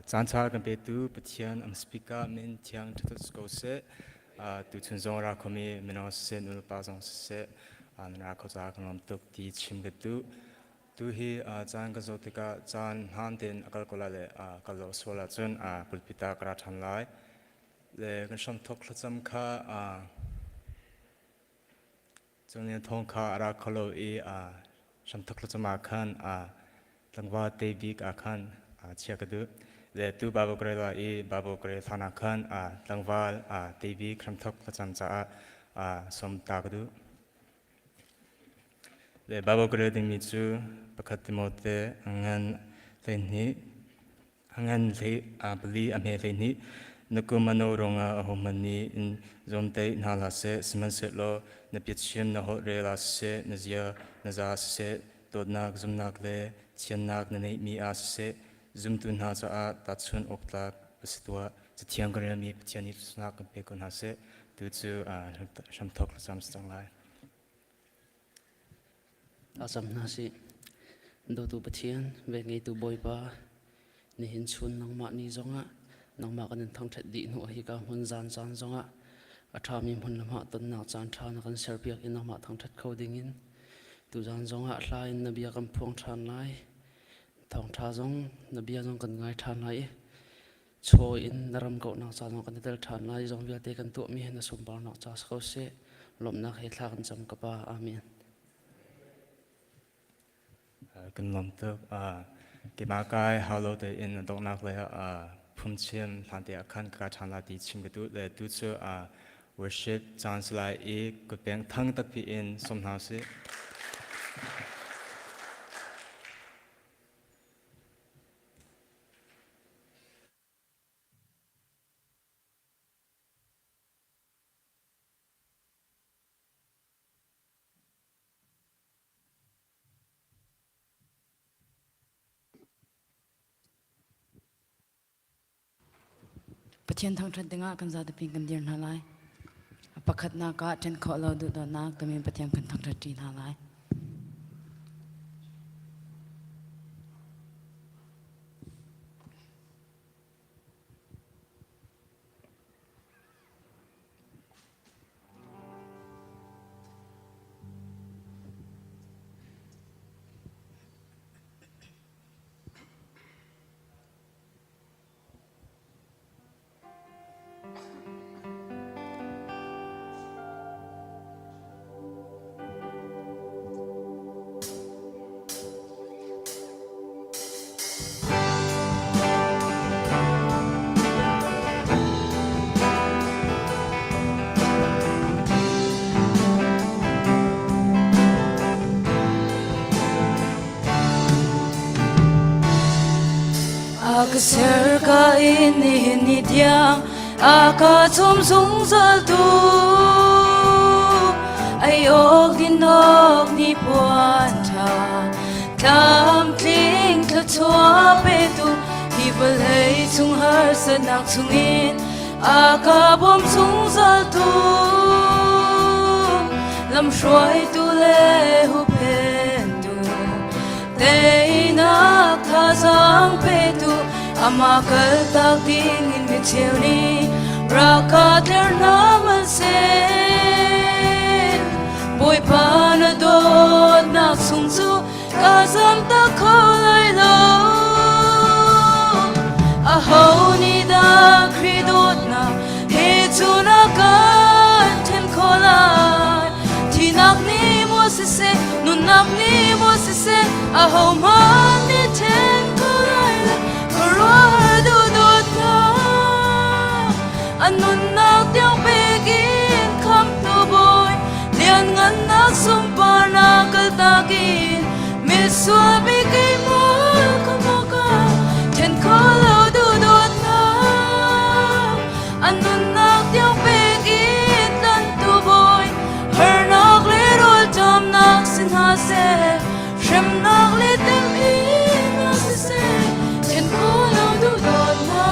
Chan cha kan pe tu pathian am speaker min thiang thut sko se tu chun zong ra khomi mino se nul pa zong se na kho cha kan tok ti chim ge tu hi chan ka zo tika chan han den akal kola le kal lo sola chun pulpita kra than lai le kan som thok khacham kha chung ne thong kha ara kholo e som thok khachama khan langwa te bik akhan chia ka du le tu babu kre la e babu kre thana khan langwal tv khram thok khacham cha som ta ka du le babu kre ding mi chu pakhat timote angan le ni angan le bali ame le ni nakumano ronga ahomani in zomte nala se siman se lo na pitchin na ho re la se na zia na za se todnak zumnak le chiannak na nei mi a se zum tu na cha ta chun okta pastua chiang kare mi chiani snak pe kon ha se tu chu sham thok sam stang lai asam na si do tu pathian ve ngai tu boy pa ni hin chun nang ma ni zonga nang ma kan thang that di no hi ka hun zan chan zonga atha mi mun lama ton na chan tha na kan serpiak in ma thang that coding in tu zan zonga hla in nabia kam phong than lai thong tha zong nabia zong kan ngai than lai cho in naram ko na cha no kan tel than lai zong via te kan tu mi na sum bar na cha kho se lom na he thla kan cham ka pa amen kan lom tok ke ma kai halo te in dok nak le phum chen than te akhan ka than la ti chim ge tu le tu chu worship chance lai e ko peng thang tak pi in som na se Pathian thang that denga kan za de ping kan dir na lai pakhat na ka ten kho lo du da nak to min pathian kan thang that ti na lai Ser ka ini ni dia aka chom sung sal tu ai ok ni puan tha tam kling thla chua pe tu hi bal hei chung har sanak chung in aka bom sung sal tu lam shoi tu le hu pen tu te na tha sang pe tu ama kal tak ding in mi cheuni raka ter naman sen boy pa na dot nak sung chu ka zam ta kholai lo a ho ni da kri dot na he chu na kan ten kholai ti nak ni mo se nun nak ni mo se a ho man ni ten kholai la do dot na anun nak tiang pegin kam to boy lian ngan nak sumpar na kal takin mil swabi kay mo kamaka ten kolo do dot na anun nak tiang pegin tan to boy her nak le rol tam nak sin ha se shem nak le tem in na se ten kolo do dot na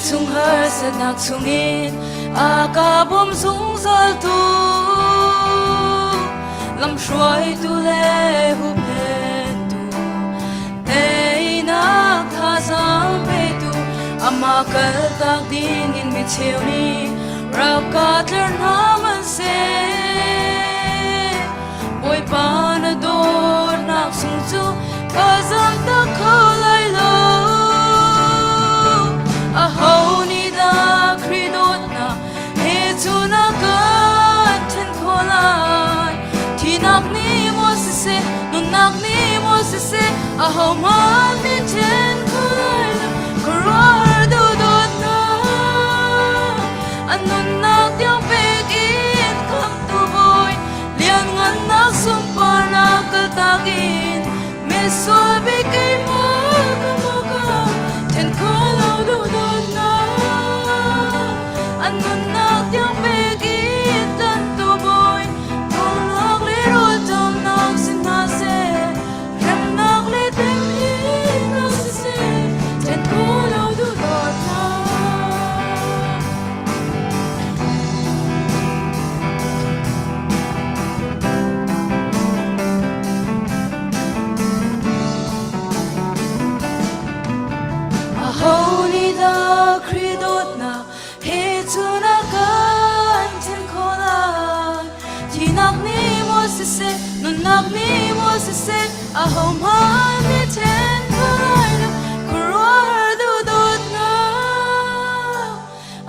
chung har sa nak chungin aka bom sung sal tu lam shwai tu le hu pen tu ei na kha sam pe tu ama kal tak ding in mi cheu ni rap ka tler na man se boy pa na dor nak sung chu ka zam ta kho lai lo a ho ni da kridot na he chu na ka ten kho lai ti nak ni mo se nun nak ni mo se a ho man ni ten kho lai lo krar do dot na anun nak yang pek in kam tu boy lian ngan nak sum pa na ka takin me so be kai mo ka ten kho lao do dot na anun nak yang pek in tan tu boy kong nak le ro tom nak sin na se rem nak le tem in na se ten kho lao do dot na a ho ni da kridot na he chu na kan ten kho lai ti nak ni mo se nun nak ni mo se a ho man ni ten kho lai lo krar do dot na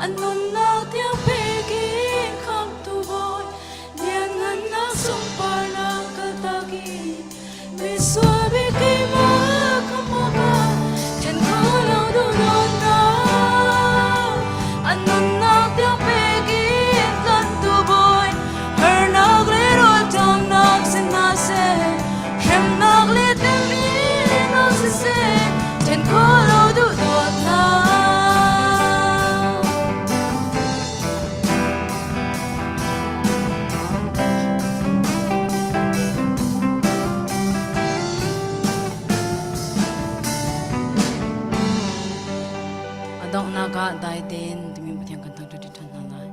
anun nak tiang pe ki kam tu boy lian ngan na sum par na ka ta ki me so be kai ma ka ten kho lao do dot na anun nak tiang pe ki tan tu boy her nak le ro tom nak sin na se hem nak le tem mi na se ten kho lao do dot na adong na ka dai ten tumi pathian kan thang ti than na lai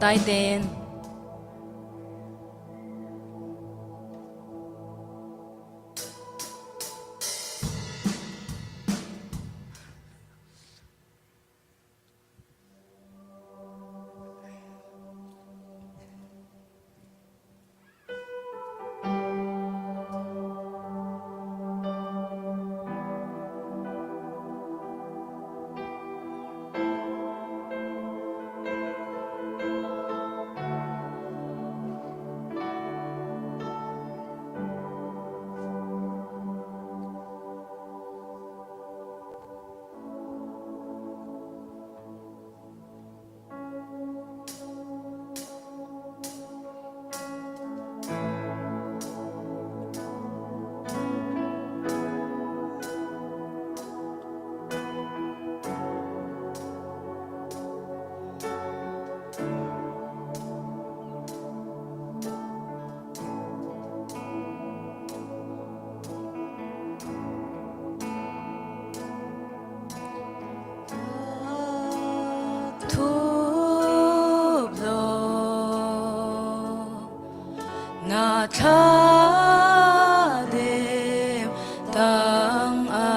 dai ten thup lo na tha dem tang a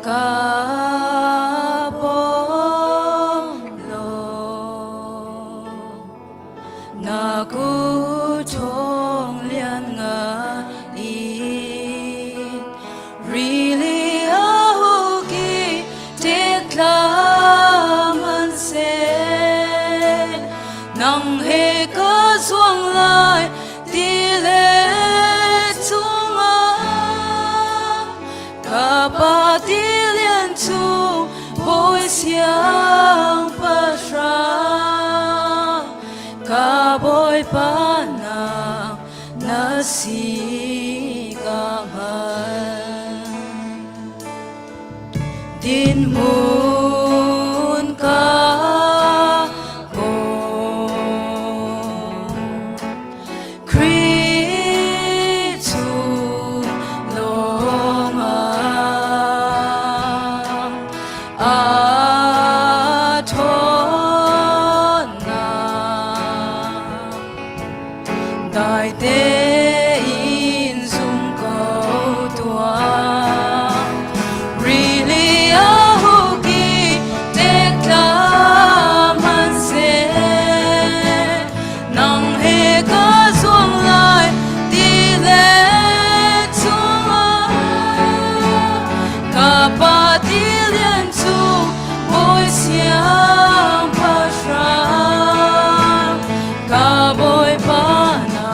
ka bom lo na ku chong lian nga i really a hu ki te man se nang he ka suang lai ti le chung a ka pa ti lian chu boi siang pa sha ka boi pa na si ka man din mun ka Atona Dai te in zum ko tua Really ahugi te man se Nang he ka zuang lai di le tunga Ka pa di lian tu boy siang pa shang Ka boy pa na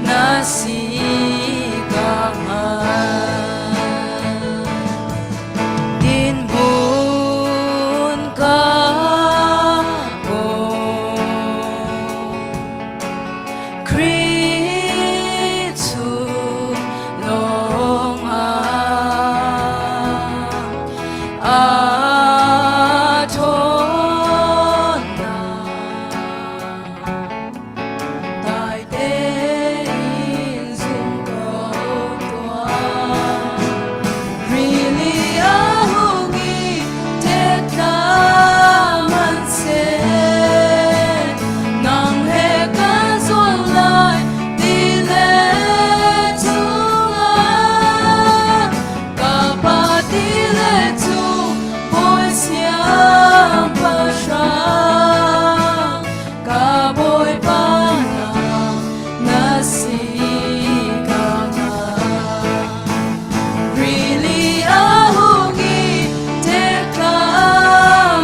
nasi Din bun ka bo Kritu long Atona Dai te in zum ko tua Really ahugi te man se Nang he kan zuan lai di le tunga Ka pa di le tu boy siang pa shang Ka boy pa na nasi ka Really ahugi te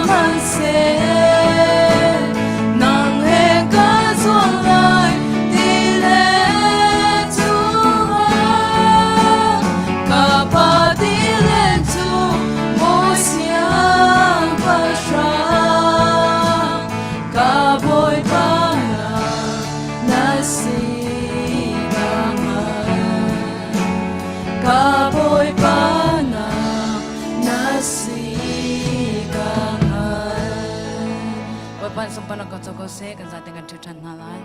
man se Nang he ka zuan lai di le tunga Ka pa di le tu mo siang pa shang Ka boy pa na nasi ka boy pa na nasi Boy pan sumpan ko choko se kan za tengan chu chan na lai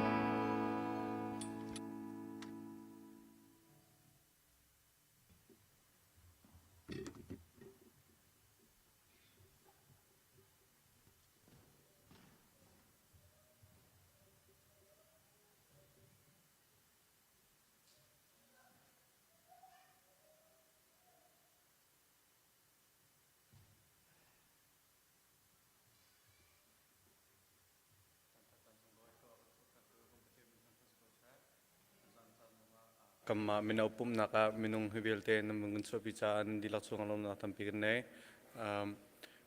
Kama minaupum naka minung hibilte na mungun so bicaan di lakso ngalom na tampikir ne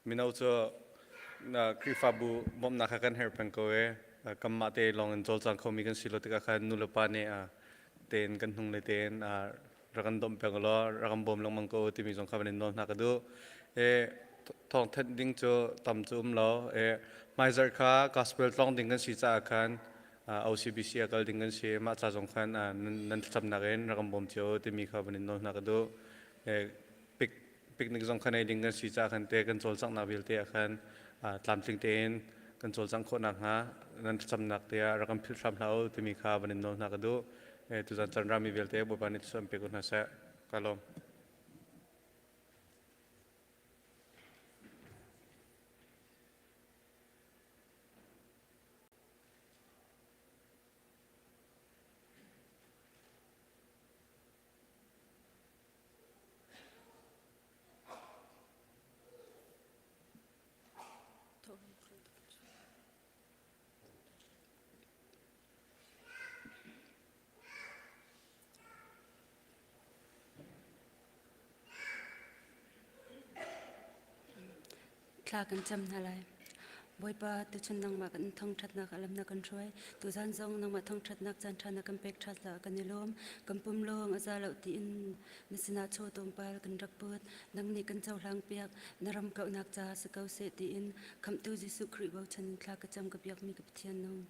minau so na krifabu bom nakakan herpen kowe kama te long en jol ko mi kan silo te kan nulapa ne ten kan hung le ten rakan dom pengalo rakan bom long mangko ti mi jong khaban non nakadu thong that ding cho tam chum lo mai zar kha gospel long ding kan si cha kan OCBC akal dengan si mak cajong kan nan tetap nagen rakam bom cio temi kabanin no nakado piknik jong kan dengan si kan te kan sol sang nabil te akan tlamting ten kan sol sang ko nak ha nan tetap nak te rakam pil sam lau temi kabanin no nakado tu jan chan rami bil te bopani tu sampe ko nasa kalom Tla kan cham na lai boi pa tu chun nang ma kan thong that na kalam na kan troi tu zan zong nang ma thong that nak chan than na kan pek that la kan ni lom kan pum long aza lo ti in nisina cho tom pal kan rak put nang ni kan chau hlang piak naram kau nak cha sa kau se ti in kham tu jisu khri bo chan tla ka cham ka piak mi ka thian nong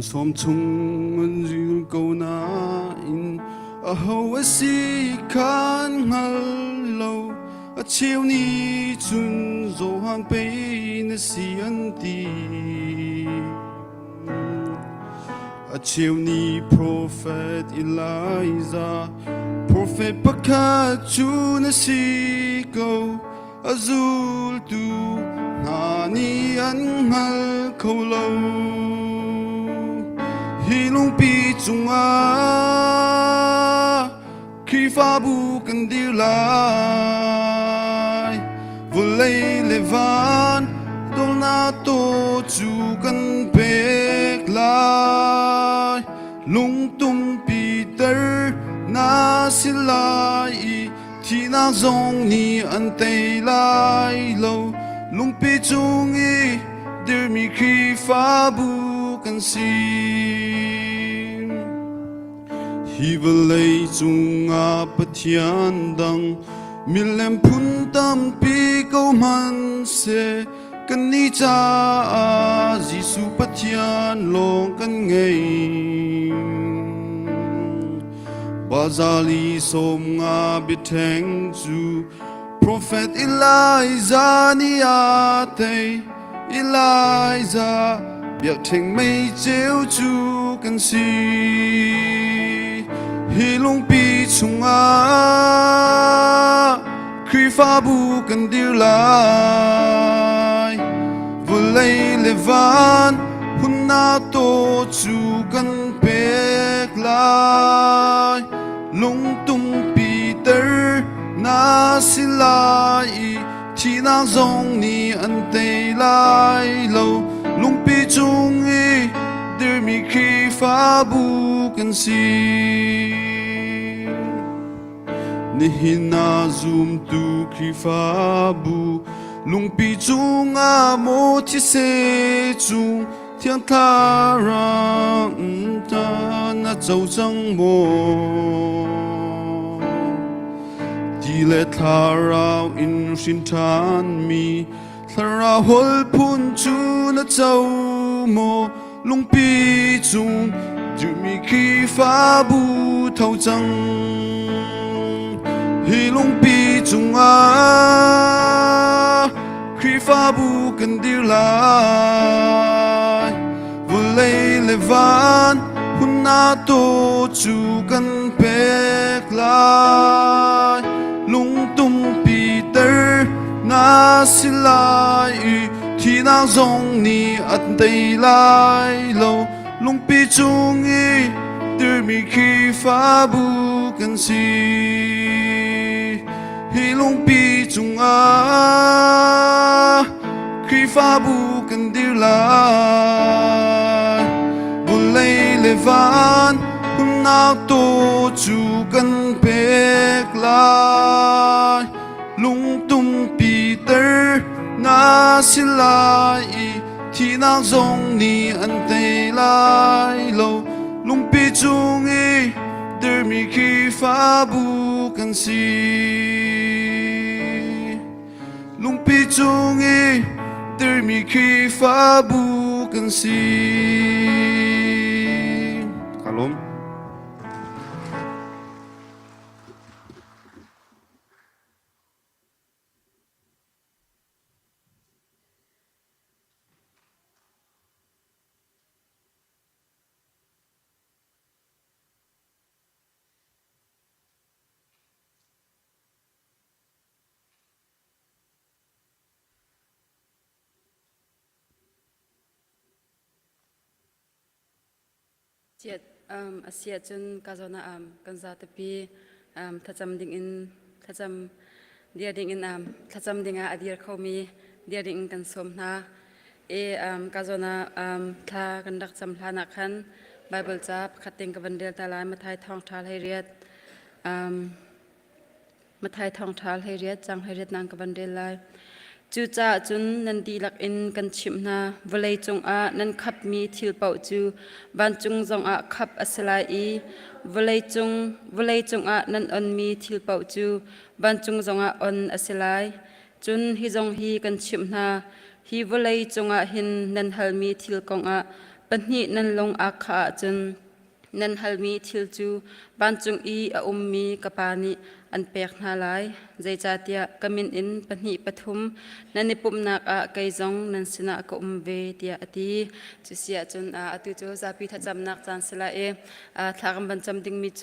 som chung an zul ko na in a ho a si kan ngal lo a chiu ni chun zo hang pe na si an ti a chiu ni prophet Elijah prophet pakat chu na si ko azul tu ni an ngal ko lo hi lung pi chung a khi pha bu kan dir lai vô lei le van dol na to chu kan pek lai lung tung pi ter na silai thi na zong ni an te lai lo lung pi chung i dir mi khi pha bu kan si hi va lei chung a pathian dang milem phun tam pi ko man se kan ni cha a jisu pathian long kan ngei bazali som nga biteng chu prophet Elijah ni ate Elijah biak theng mei cheu chu kan si hi lung pi chung a khi pha bu kan dir lai vô lei le van hun na to chu kan pek lai lung tung pi ter na silai thi na zong ni an te lai lo lung pi chung i dir mi khi pha bu kan si ni hin na zoom tu khi pha bu lung pi chung a mo chi se chung thiang tha ra ta na châu chang mo di le tha rao in shin than mi tha ra hol phun chu na châu mo lung pi chung du mi khi pha bu thâu chang hi lung pi chung a khi pha bu kan dir lai vô lei le van hun na to chu kan pek lai lung tung pi ter na silai thi na zong ni at dei lai lo lung pi chung i dir mi khi pha bu kan si hi lung pi chung a khi pha bu kan dir lai vô lei le van hun na to chu kan pek lai lung tung pi ter na silai thi na zong ni an te lai lo lung pi chung i dir mi khi pha bu kan si lung pi chung i dir mi khi pha bu kan si Kalom Chiat asia chun kazona kanza tapi thacham ding in thacham dia ding in thacham dinga adir khomi dia ding kan somna kazona tha kan dak cham thana khan bible chap khating ka bandel talai mathai thong thal hai riat mathai thong thal hai riat chang hai riat nang ka bandel lai chu cha chun nan di lak in kan chimna volei chung a nan khap mi thil pau chu ban chung zong a khap asalai I volei chung a nan on mi thil pau chu ban chung zong a on asalai chun hi zong hi kan chimna hi volei chung a hin nan hal mi thil kong a ปัญหนันลงอาคาจนนันฮัลมีทิลจูบ้านจุงอีอาอุมมีกปานิอันเปียกนาลายใจจัดยากมินอินปัญหปฐุมนันนิปุมนักอาไกจงนันสนะกอุมเวตียอตีจุเสียจนอตุโจซาพิทัจำนักจันสละทางบันจำดิงมิโจ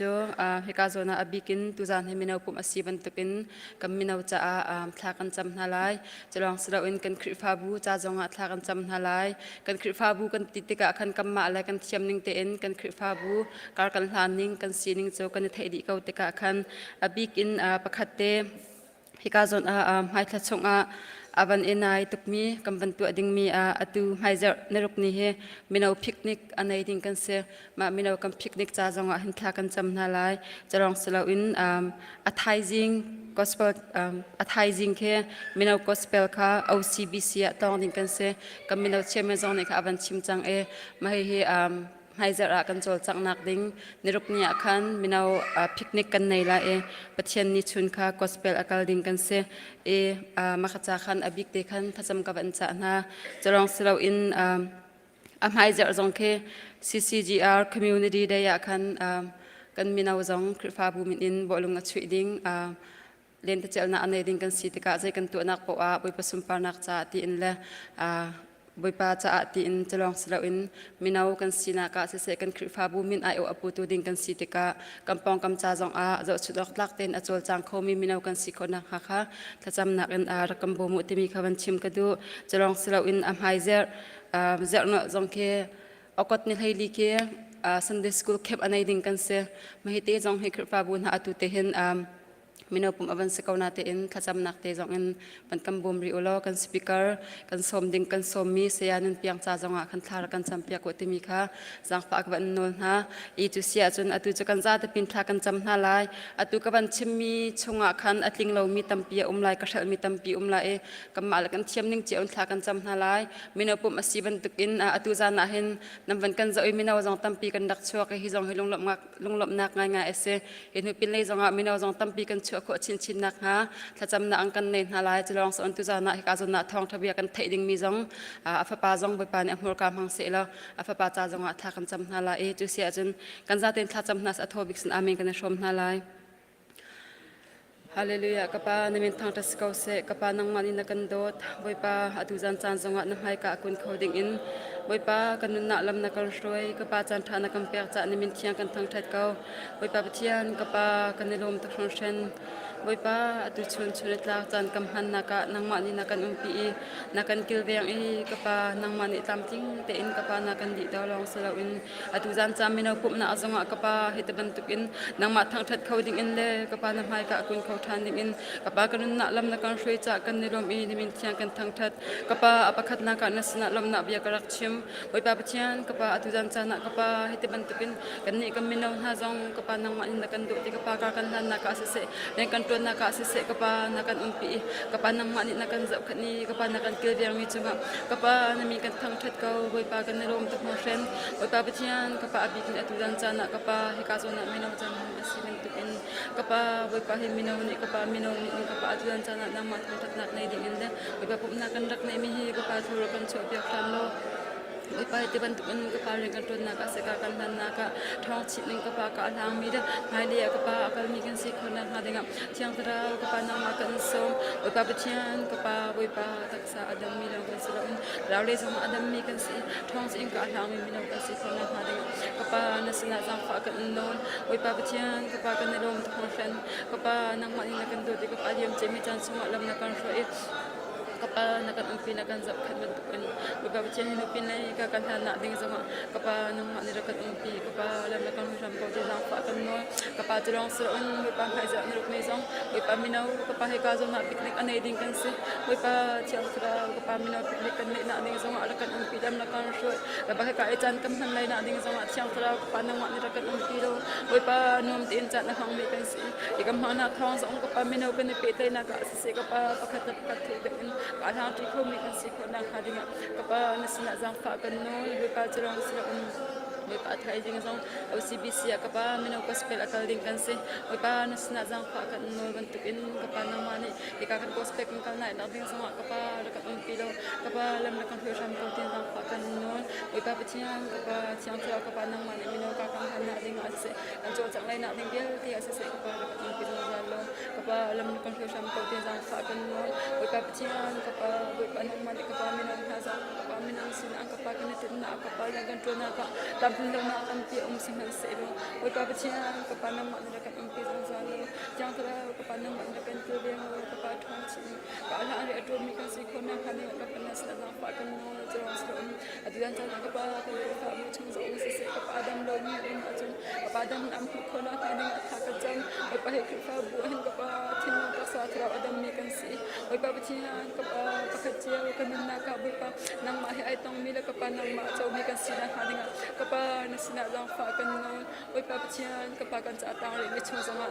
เฮกาโซนาอบิกินตุจานเฮมินาวปุมอสีบันตุกินกัมมินาวจ้าทากันจำนาลายจะลองสละอินกันคริฟาบูจ้าจงทากันจำนาลายกันคริฟาบูกันติดติกะกันกัมมาอะไรกันเทียมนิงเตนกันคริฟาบูการกันลานิงกันซีนิงโจกันเทดิเกาติกะกันอบิกินประคัตเตฮิกาซอนไฮทัชงอาวันเอนายตุกมีกำบันตัวดิ่งมีอตูไฮเจอร์นรุกนี้เฮมินาวพิกนิกอันไหนดิ่งกันเสมามินาวกันพิกนิกจ้าจงหินทากันจำนาลายจะลองสลาวินอัทไฮซิงกอสเปลอัทไฮซิงเฮมินาวกอสเปลค่ะเอาซีบีซีตองดิ่งกันเสกับมินาวเชมเมซองเนี่ยค่ะอาวันชิมจังมาเฮไฮเจอร์กันโจลจังนักดิ่งนรุกนี้คันมินาวพิกนิกกันในละปะเทียนนิชุนค่ะกอสเปลอากาลดิ่งกันเสมาขจาคันอบิกเดคันทัศมกับอันจานะจะลองสลาวินไฮเจอร์จงเค CCGR community ได้ยาคันกันมินาวจงคริฟาบูมินอินบอลุงอัชวิดิ่งเล่นตะเจลนาอันในดิ่งกันสิติกาใจกันตัวนักปะบุยผสมปานักจ่าตีอินละบุยปาจ่าตีอินจะลองสลาวินมินาวกันสินากาเสกันคริฟาบูมินไอโออปูตูดิ่งกันสิติกากำปองกำจ่าจงจะชุดลักลักเต้นอจวลจางเขามีมินาวกันสิคนนักค่ะถ้าจำนักอันรักำบูมุติมีขวันชิมกระดูจะลองสลาวินไฮเซอร์เจอร์นจงเคอากดนิลไฮลีเคSunday school kept an aiding kan se mahite jong he kripa bun ha atu te hin mino pum avan se kauna te in khacham nak te jong in pan kam bom ri ulo kan speaker kan som ding kan som mi se yanin piang cha jonga kan thar kan cham pia ko te mi kha jang pa ak ban non ha I tu sia chun atu chu kan za te pin thla kan cham na lai atu ka ban chim mi chunga khan atling lo mi tampi umlai ka shal mi tampi umlai kamal kan thiam ning che un thla kan cham na lai mino pum asi ban tukin atu za na hin nam ban kan zoi mino jong tampi kan dak chua ka hi jong hilung lop nak ngai ngai ese in hu pin le jong mino jong tampi kan chua ko chin chin nak ha tha cham na ang kan nen ha lai chlong son tu za na ka zon na thong thabia kan thei ding mi jong afa pa jong boi pa ne mur ka mang se la afa pa cha jong tha kan cham na la e tu sia chen kan za ten tha cham na sa thobik sin amen kan shom na lai Hallelujah kapa namin thang tas kau se kapa nang mani na kan dot boi pa atu jan chan zonga na hai ka kun khoding in boi pa kan na lam na kan roi kapa chan tha na kan pek cha namin thiang kan thang that kau boi pa pathian kapa kan lom ta khon shen boi pa atu chun chunet la chan kam han na ka nang mani na kan umpi na kan kil veng kapa nang mani tam ting te in kapa na kan di daw long sala in atu jan cham mina pup na azonga kapa hitaban tukin nang ma thang that khoding in le kapa na hai ka kun kho than ding in kapa kan na lam na kan roi cha kan nilom nimin thiang kan thang that kapa apakhat na ka nasna lam na bia karak chim boi pa pathian kapa atu jan cha na kapa hitaban tukin kan ni kam minaw ha jong kapa nang ma na kan do ti kapa ka kan han na ka se len kan ton na ka se kapa na kan umpi kapa nang ma ni na kan zap khat ni kapa na kan kil viang mi chunga kapa na mi kan thang that kau boi pa kan nilom tak mo shen boi pa pathian kapa abikin atu jan cha na kapa he ka zo na minaw jan asimen tukin kapa boi pa he minaw ni kapa minaw ni kapa atu jan cha na nang ma thang that nak nei ding in de boi pa pup na kan rak nei mi hi kapa thur kan cho pia khan lo boi pa te ban tukin kapa ring kan ton na ka se ka kan han na ka thong chit ning kapa ka lang mi de hai le kapa akal mi kan se khon na ha denga thiang tra kapa na ma kan som boi pa pathian kapa boi pa taksa adam mi lo kan sala raw le som adam mi kan se thong sing ka lang mi lo kan se khon na ha denga kapa na sina jang fa kan non boi pa pathian kapa kan lom thong shan kapa nang ma ni na kan do ti kapa yem che mi chan suma lam na kan roi kapa nakan umpi nakan zap khat bentukan baba bachan ni pin lai ka kan na ding sama kapa nang ma ni rakat umpi kapa lam nakan ram ko jang fa kan no kapa jrong sron baba hai za ni ruk me jong baba minau kapa he ka zo na picnic anei ding kan se baba chiang tra kapa minau picnic kan na ding jong rakat umpi lam nakan shoi baba he ka chan kam han lai na ding jong chiang tra kapa nang ma ni rakat umpi ro baba nom tin chan na hang me kan se ikam ha na thong jong kapa minau kan ni pe tai na ka se kapa pakhat pakhat the ka thang ti khom mi kan si ko na kha dinga kapa nasna jang fa kan no baba jrong sron Boy pa thai jing zong OCBC kapa mino gospel akal ding kan se boy pa nasna jang pa kan no ban tukin kapa nang mani ikakan gospel kan nai na ding sama kapa dekat pilo kapa lam dekat husham ko tin jang pa kan no boy pa peciang kapa ciang tua kapa nang mani mino kakang han na ding ase kan jo jang lai na ding biel ti ase se kapa dekat pilo jalo kapa lam dekat husham ko tin jang pa kan no boy pa peciang kapa boy pa nang mani kapa mino hazang kapa mino sin ang kapa kan tin na kapa yang kan na ka tampil na kan ti siman sero boy pa peciang kapa nang mani dekat pilo jalo jang tua kapa nang mani dekat pilo kapa thong chi ka ala ari atu mi kan si khona khani kapa nas na pa kan no jo so aduan jang kapa kan ka mi chung zo se kapa adam lo ni in achun kapa adam am khona khani tha ka jam boy pa he kha bu hin kapa thin ka sa thra adam mi kan si boy pa peciang kapa pakhatia kan na ka boy pa nang ma he ai tong mi la kapa nang ma cho mi kan si na khani kapa nasina jang fa kan no boy pa peciang kapa kan cha ta ri mi chung zo ma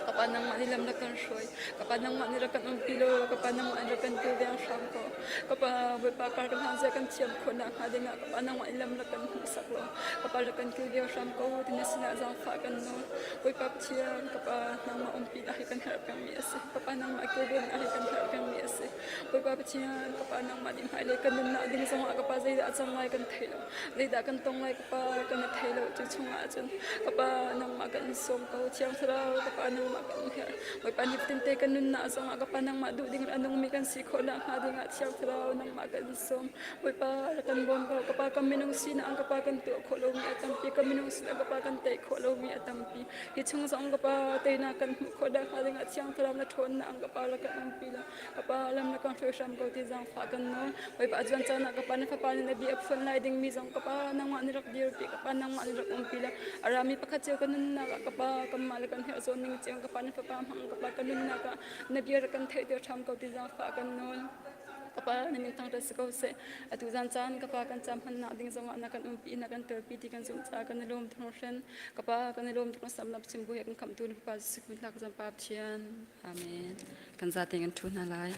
kapa nang ma nilam na kan shoi kapa nang ma nira kan pilo kapa nang ma nira kan tu yang sham ko kapa boy pa kan han sa kan chiam khona khadinga kapa nang ma nilam na kan saklo kapa ra kan tu yang sham ko tinesina jang fa kan no boy pa chiam kapa nang ma umpi na kan har kan mi ase kapa nang ma ke ben na kan har kan mi ase boy pa chiam kapa nang ma dim hai le kan na ding sa kapa zai da chang lai kan thailo zai da kan tong lai kapa kan thailo chu chung a chun kapa nang ma kan som ko chiam thra kapa nang ma boy pa niptin te kan na sa nga kapa nang ma du ding anong mi kan si khona ha ding at chiam thra nang ma kan som boy pa kan bon ko kapa kan minong sina ang kapa kan tu kholo mi atampi kan minong sina kapa kan te kholo mi atampi hi chung song kapa te na kan khoda ha ding at chiam thra na thon na ang kapa la kan pila kapa lam na kan sham ko ti jang fa kan no boy pa jan cha na kapa na kapa ni bi ap phone lai ding mi jong kapa nang ma ni rak dir pi kapa nang ma ni rak pila arami pakhat che kan na kapa kam mal kan he zo ning cheng kapa ni kapa hang kapa kan na ka na bi kan thai de tham ko ti jang fa kan no kapa na min tang ta ko se atu jan chan kapa kan cham han na ding zong na kan pi na kan ter pi ti kan zum cha kan lom thong shen kapa kan lom thong sam lap sim bu he kan kham tu ni pa sikun lak jam pa thian amen kan za teng an thu na lai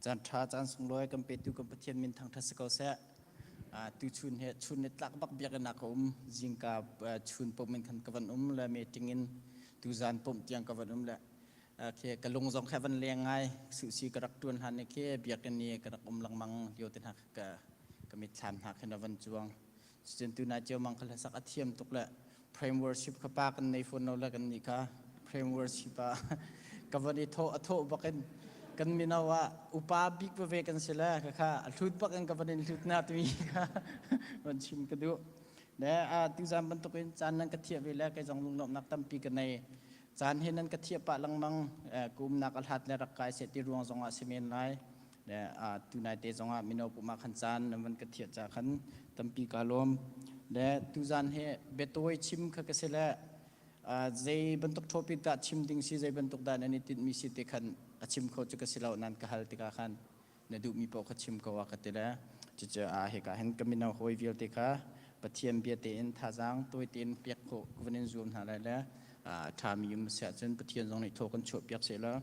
จันทราจันสงลอยกำเป็ดตุกำปะเทียนมินทางทัศกเสะตุชุนเหตุชุนเนตลักบักเบียกันนักจิงกับชุนปมมินขันกวันและเมติงินตุจานปมเตียงกวันและเคกะลงจงแค่วันเลี้ยงไงสุสีกระดักตัวนหันเคเบียกันนี่กระดักลังมังโยตินหักกะมิชามหักขณะวันจวงจนตุนาเจียวมังคลสักอเทียมตุกละเพรมเวอร์ชิปขปากันในโฟนเราละกันนี่ค่ะเพรมเวอร์ชิปกวันนี้โทบักกันมีนาวะอุปาบิกเวกันเสละค่ะทุดปักกันกับประเด็นทุดนาตมีค่ะมันชิมกันดูเนี่ยตุจานบรรทุกจานนั้นกระเทียบไปแล้วก็จงลุงนกนักตั้มปีกันในจานเห็นนั้นกระเทียบปะลังมังกลุ่มนักอัลฮัดและรักกายเสติรวงจงอาเซเมนไลเนี่ยตุนายเตจงอามีนาวปุมาขันจานมันกระเทียบจากขันตั้มปีกาลมเนี่ยตุจานเฮเบตโอยชิมค่ะก็เสละใจบรรทุกทอปิดาชิมดิ่งซีใจบรรทุกดานอันนี้ติดมีสิทธิ์ขันชิมเขาจะกระสิเรานันกะฮัลติกาขันเนดูมีปอกชิมเขาว่ากันแต่ละจะเหตุการณ์เห็นก็มีนาวหอยวิลติกาปะเทียมเบียเตียนท่าจางตัวเตียนเปียกโควันนี้ซูมหาอะไรแล้วทามีมุสลิมปะเทียนตรงนี้โทกันโฉบเปียกเสร็จแล้ว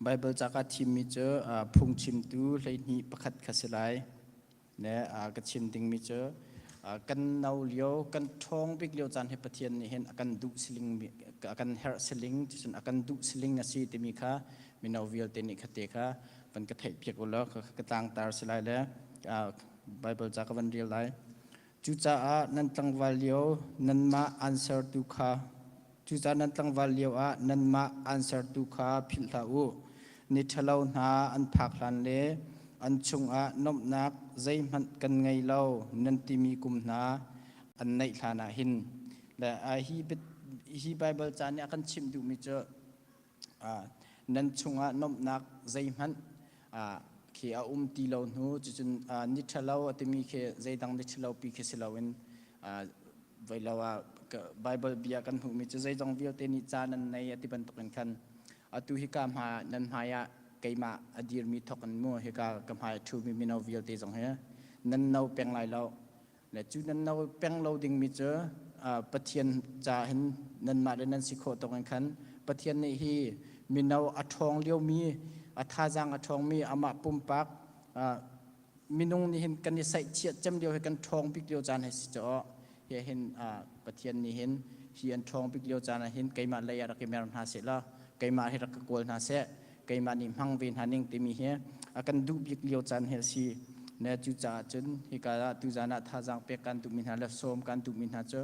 ไบเบิลจากชิมมีเจอพุงชิมตูเลยนี่ประคัดขัดสลายเนี่ยก็ชิมดิ่งมีเจอกันเอาเลี้ยวกันท้องบิ๊กเลี้ยวจานให้ปะเทียนเห็นกันดุสลิงกันเฮร์สลิงจนกันดุสลิงนั่นสิที่มีค่ะมีนาววิลเตนิคเตค่ะมันก็ถ่ายเพียกแล้วก็ต่างตาสลายแล้วไบเบิลจากวันเรียลไลจุจ้านั่นตั้งวาเลียวนั่นมาอันเซอร์ตุค่ะจุจ้านั่นตั้งวาเลียวนั่นมาอันเซอร์ตุค่ะพิลาอูนิทลาวนาอันพักลันเลอันชงนบนักใจมันกันไงเล่านันติมีกุมนาอันในฐานะหินและฮีไบเบิลจานนี้กันชิมดูมิเจอนันชงนบนักใจมันเขียตีเหล่าหนูจนนิทเล่าติมีเขียใจดังนิทเล่าปีเขียเหล่าวิน ไว้แล้วว่าไบเบิลเบียกันหูมีจะใจจงวิวเตนิจานันในอธิบันตกันคันอตุหิกามหานันหายะไกมาอดีรมีทกันมัวหิกากำหายทูมีมินาววิวเตจงเฮนันนาเปียงไหลเราและจูนันนาเปียงเราดิ่งมีเจอปะเทียนจะเห็นนันมาและนันสิโคตกันคันปะเทียนนี่ฮีมินาวอัทองเลี้ยวมีอัทาจังอัทองมีอามาปุ่มปักมินุงนี่เห็นกันนี่ใส่เชียดจำเดียวให้กันทองปิกเดียวจานให้สิจ่อเห็นปะเทียนนี่เห็นเฮียนทองปิกเดียวจานเห็นไก่มาเลยรักเมรนาเสละไก่มาให้รักกวลนาเสไก่มานี่มังเวนหานิงติมีเฮอากันดูปิกเดียวจานเฮซีเนจูจ่าจนฮิกาลตุจานาท่าจังเปกันตุมินหาเลสอมกันตุมินหาเจอ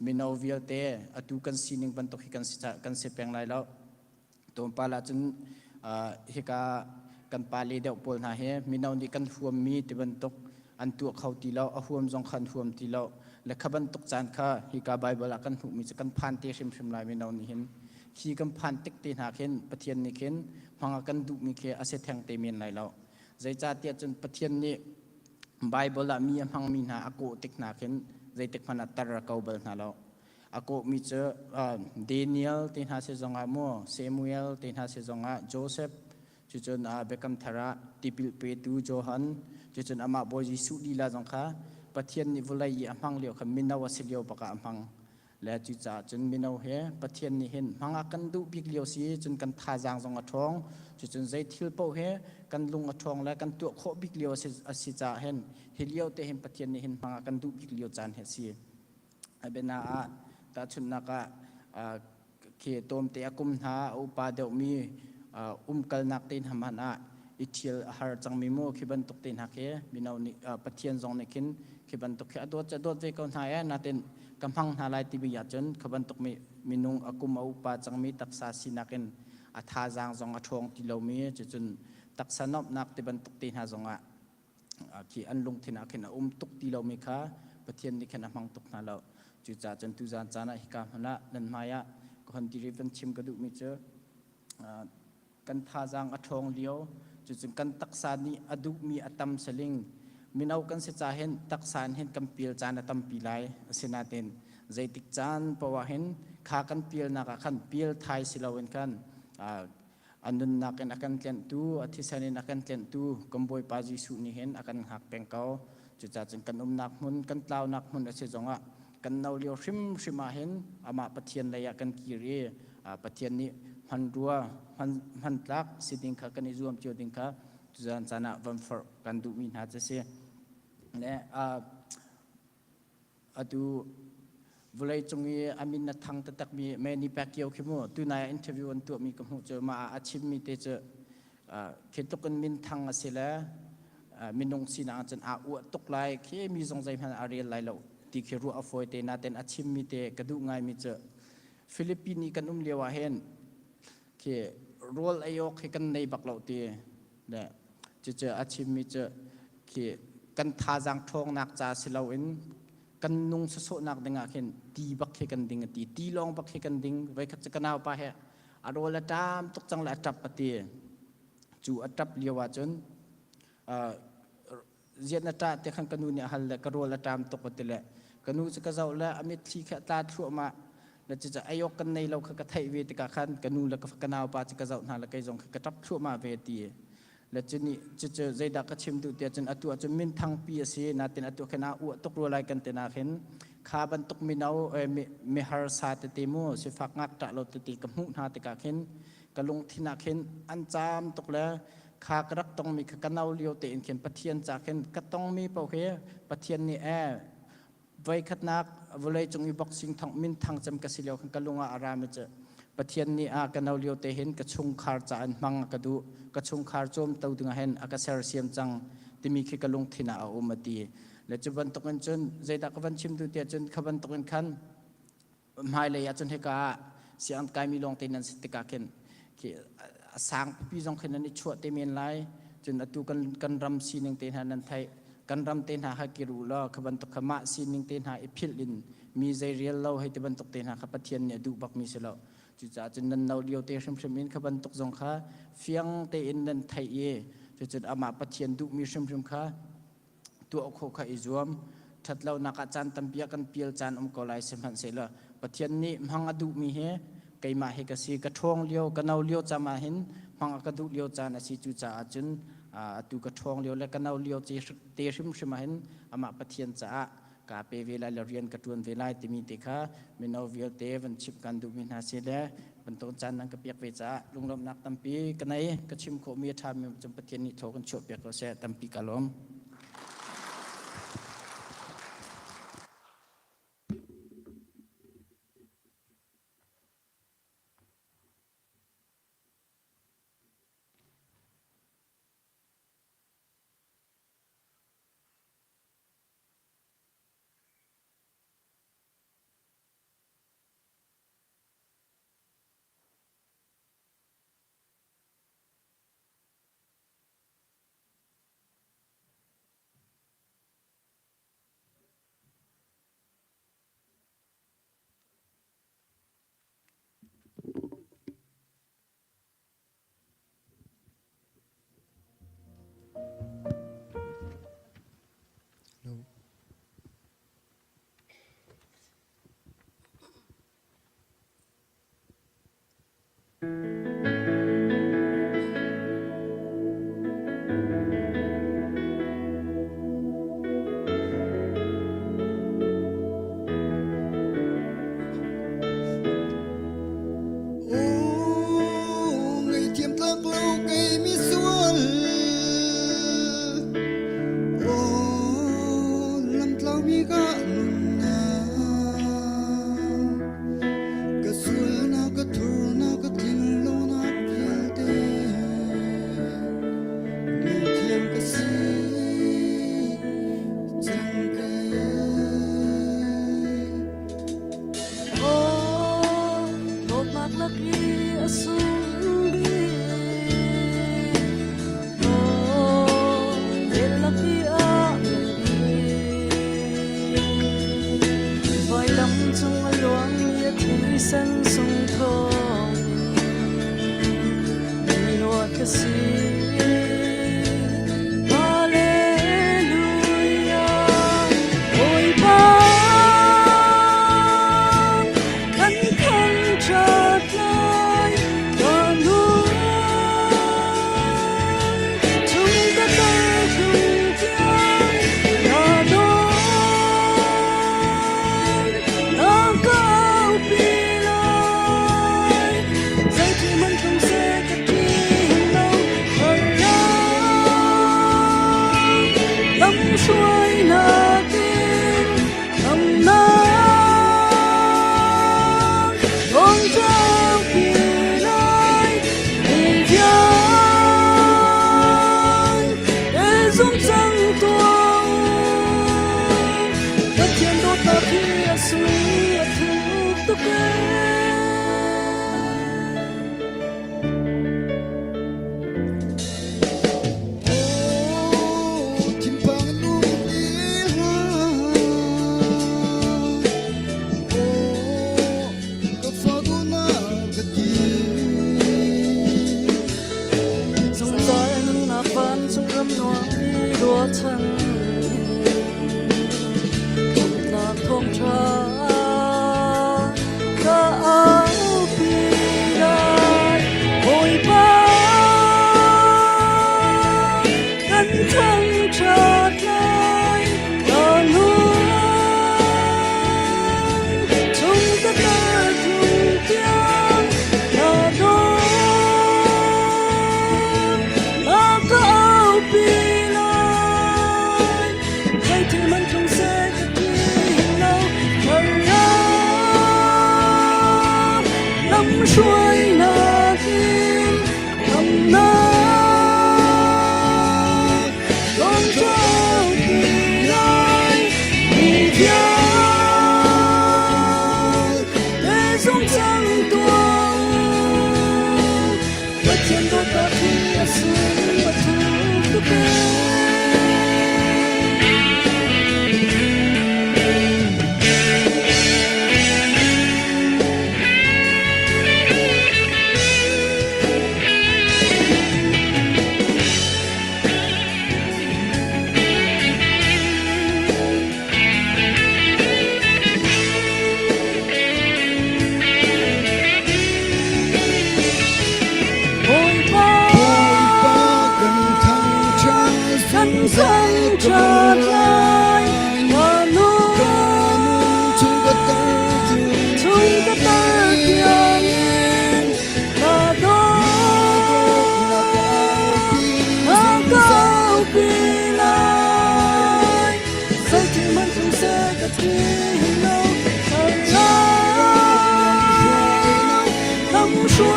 มินเอาวิลเตอตุกันซีนิงบันตกฮิกันสิจ่ากันเสเปียงไรแล้วตัวปาลาจนฮิกากันปาลีเดวปอลนาเฮมินเอานี่กันห่วมมีติบันตกอันตัวเขาตีเราห่วมจงขันห่วมตีเราและขบันตกจานข้าฮิกาไบเบิลกันหูมีจะกันพันเตชิมลายมินเอานี่เห็นขี่กันพันติกตีหาเห็นปะเทียนนี่เห็นพังกันดุมีเคอาเซแทงเตมีนไรเราใจจ่าเตียจนปะเทียนนี่ไบเบิลมีพังมีนาอโกติกนาเห็นใจติกพันอัตระเกาเบิลนาเราอโกมีเจอเดนิเอลตินหาเซจงอาโมเซมูเอลตินหาเซจงอาโจเซฟจุดจนเบคัมธาระติปิลเปตูโจฮันจุดจนอามาบอยสุดีลาจงค้าปะเทียนนิวไลยมังเลียวขมินาวสิเลียวปะกะมังและจุดจ่าจนมินาวเฮปะเทียนนี่เห็นมังกันดูบิกเลียวสีจนกันทาจางจงอัทองจุดจนใจทิลเป้าเฮกันลุงอัทองและกันตัวโคบิกเลียวสิจ่าเห็นเฮเลียวเตเห็นปะเทียนนี่เห็นมังกันดูบิกเลียวจานเฮสีเบนาตาชุนนักเขตมเตะกุมหาอุปาเดวมีกัลนักตินหามันอิทิลหาจังมิโมขีบันตกตินหักเฮมินาวนิปะเทียนจงนิคินขีบันตกเฮอดจะดวดเวกอนหายนาเต็นกำพังหาลายติบิยาจนขีบันตกมินุงกุมอุปาจังมีตักษาสินักินอัฐาจางจงอัทองติโลมีจนตักษานอบนักติบันตกตินหาจงขีอันลงทินักินตุกติโลมีค่ะปะเทียนนิคินมังตกนาเราจุดจ่าจนตุจานจานะฮิกามันละนันมายะคนที่ริบันชิมกระดูกมิเจกันทาจางอัทองเลี้ยวจุดกันตักษานี้อดุมีอัตมสลิงมินเอากันเสจาเห็นตักษานเห็นกัมพิลจานอัตมปีไลเสนาเตนใจติกจานปวะเห็นขากันพิลนักขันพิลไทยสิลาวันกันอันนั้นนักกันเตียนตูอธิษฐานนักกันเตียนตูกัมบอยปาจิสุนี่เห็นอากันหักแปงเกาจุดจ่าจนกันนักมุนกันเต้านักมุนเสจงะกันเอาเลี้ยวชิมาเห็นอามาปะเทียนระยะกันกีรีปะเทียนนี้พันรัวพันลักสิดิงค่ะกันในรวมเจียวดิงค่ะจุดจานะวันฟอร์กันดูมินหาจะเสียเนี่ยดูเวลาจงมีอามินนัทางตักมีแม่นี่แปกเกี่ยวขึ้นมั้งตัวนายอินเทอร์วิวอันตัวมีกับหัวเจอมาอาชีพมีเตจเขตกันมินทางเสียแล้วมินนงสินาจันอาอวดตกไล่เขมีทรงใจพันอาเรียลไล่เราที่เขรัวอฟอยเตนาเตนอาชีพมีเตกระดูง่ายมีเจอฟิลิปปินีกันเลียวเห็นเขโรลไอยกให้กันในบักเหล่าเตเนี่ยเจออาชีพมีเจอเขกันทาจังทองนักจ่าสิเราเอ็นกันนุ่งสโซนักดึงเห็นตีบักให้กันดึงตีลองบักให้กันดึงไว้ขัดกันเอาไปเหรอโรลตามตกจังละจับปฏิจูจับเลียวจนเจียนตาเตะขันกันูเนี่ยฮัลละกโรลตามตกปฏิเลยกันูจะกระเจ้าละอเมริกาตาทั่วมาแล้วจะอายกกันในเราขกระไทยเวทีกันกันูแล้วก็กันเอาปาจะกระเจ้าหน้าละก็ยังขกระทับทั่วมาเวทีแล้วจะนี่จะใจดักกระชิมตัวเดียจนอัตัวจนมินทางปีเสียนาเตนอัตัวขณะอวดตกรัวลายกันเตนาเห็นขาบันตกมินเอาเมฮาร์ซาเตเตโมสิฟักงักตะเราติกับหูนาเตกาเห็นกะลงทินาเห็นอันจามตกแล้วขากระดักต้องมีกันเอาเลียวเตนเข็นปะเทียนจากเห็นก็ต้องมีเปล่าเหรปะเทียนนี่ไว้ขัดนักเวลาจงมีบ็อกซิ่งทางมินทางจำกสิเลียวกันลงอารามจะปะเทียนนี่กันเอาเลียวเตเห็นกระชงคาร์จานมังกระดูกระชงคาร์โจมเตาดึงเห็นอากาศเสียมจังที่มีขึ้นกลงทินาอุมาตีและจะบันตกันจนใจดักบันชิมตัวเดียจนขบันตกันขันหายเลยจนให้กาเสียงกายมีลงเตนันสิติกาเข็นสางพี่จงเข็นนั้นชั่วเตมีนไลจนอตุกันรำซีนึงเตนันนันไทยกันรำเตนหาฮักกิรุลขบันตกขมะซีนิงเตนหาอิพิลินมีใจเรียลเราให้ตบันตกเตนหาขปะเทียนเนี่ยดูบักมีเสลาจุดจ่าจนนันเราเลียวเตชิมมินขบันตกจงค้าเฟียงเตอินนันไทยจุดอามาปะเทียนดูมีชิมค้าตัวโคขาอิจวม ทัดเรานักอาจารย์ตั้มเปียกันเปียลจานก็ไล่เสมันเสละปะเทียนนี้มังอดุมีเฮไกมาเฮกสีกระทงเลี้ยวกันเอาเลี้ยวจะมาเห็นมังกระดูเลี้ยวจานสิจูจ่าจุนตูกระทงเลี้ยวและกันเอาเลี้ยวเตะริมชิมาเห็นอามาปะเทียนจ่ากาเปเวลาเรียนกระทวนเวลาติมีติค่ะมินเอาเวลเตวันชิบกันดูมินหาเสละบรรทุกจานนังกระเปียกเวจ่าลุงลมนักตั้มปีกันไหนกระชิมโคมีทำมีจำปะเทียนนี้โถกันโฉบเปียกเราเสตั้มปีกะลม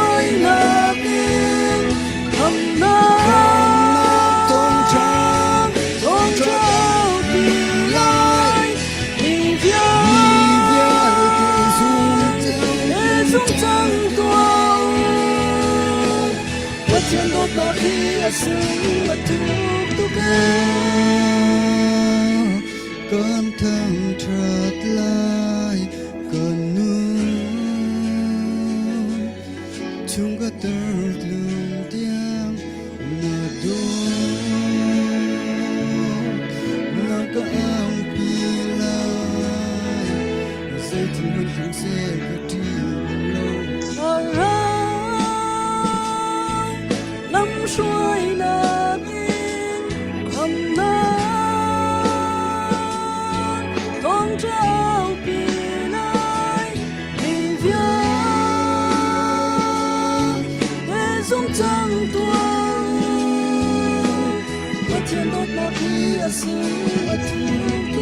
suối là kinh hầm na Tông trăng Tôn trao vì lai vì vía để dung trăng tuang và thiên đốt là khi ở xứ mà thuộc tu Cơn thăng trật lại cơn nương chúng có tơ lương tiếng mà đôi nó có ang pi lại dây thì mình không sẽ có đi lâu năm suối là in hầm na tôn trao vì lai vì vía để dung trăng tuang và thiên đốt là khi ở xứ mà thuộc tu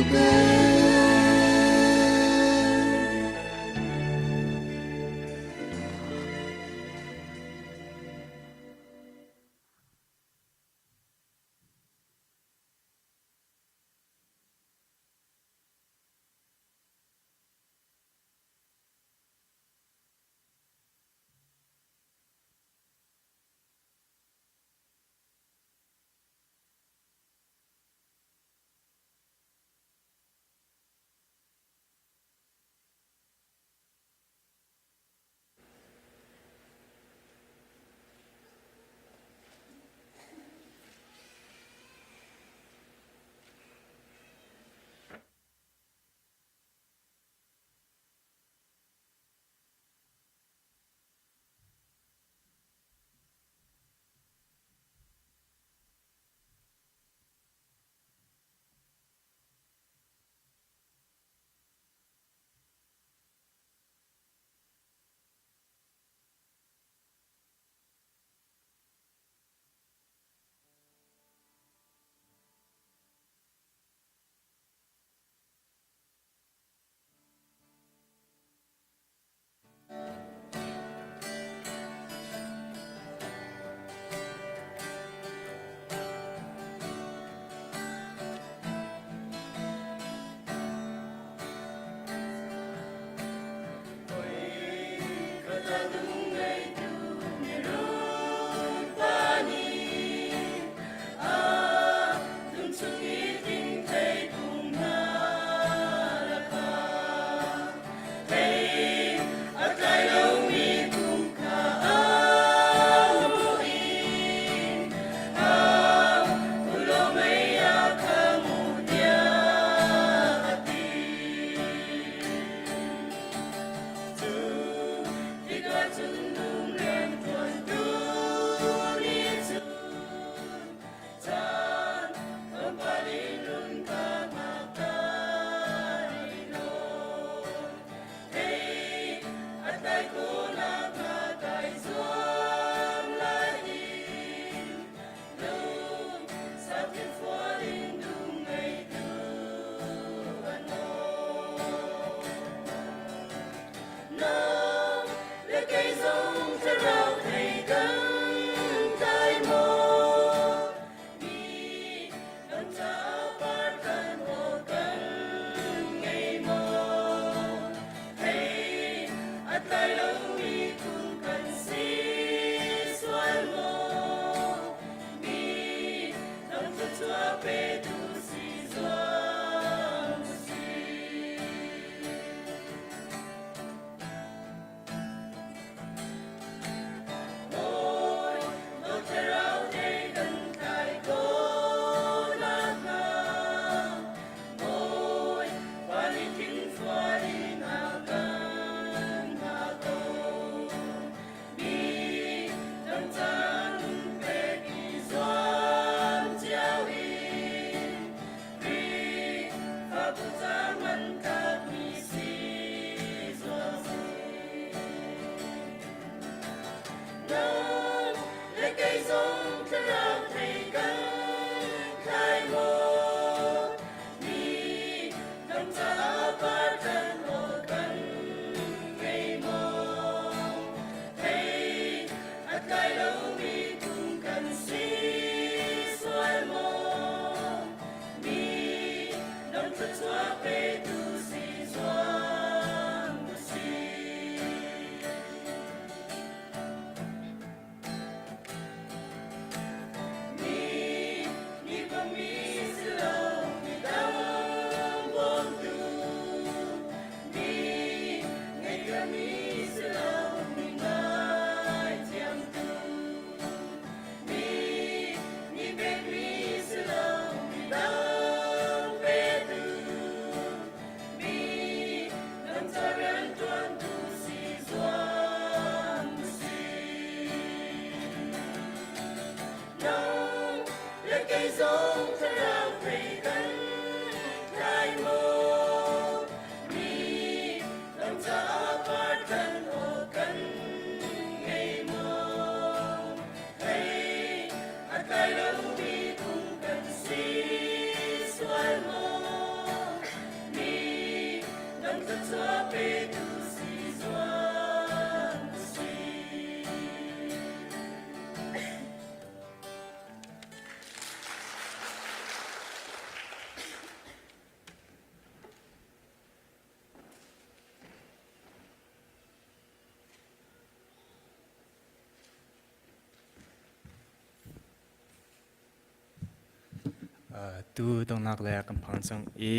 tu dong nak le kan phang chang e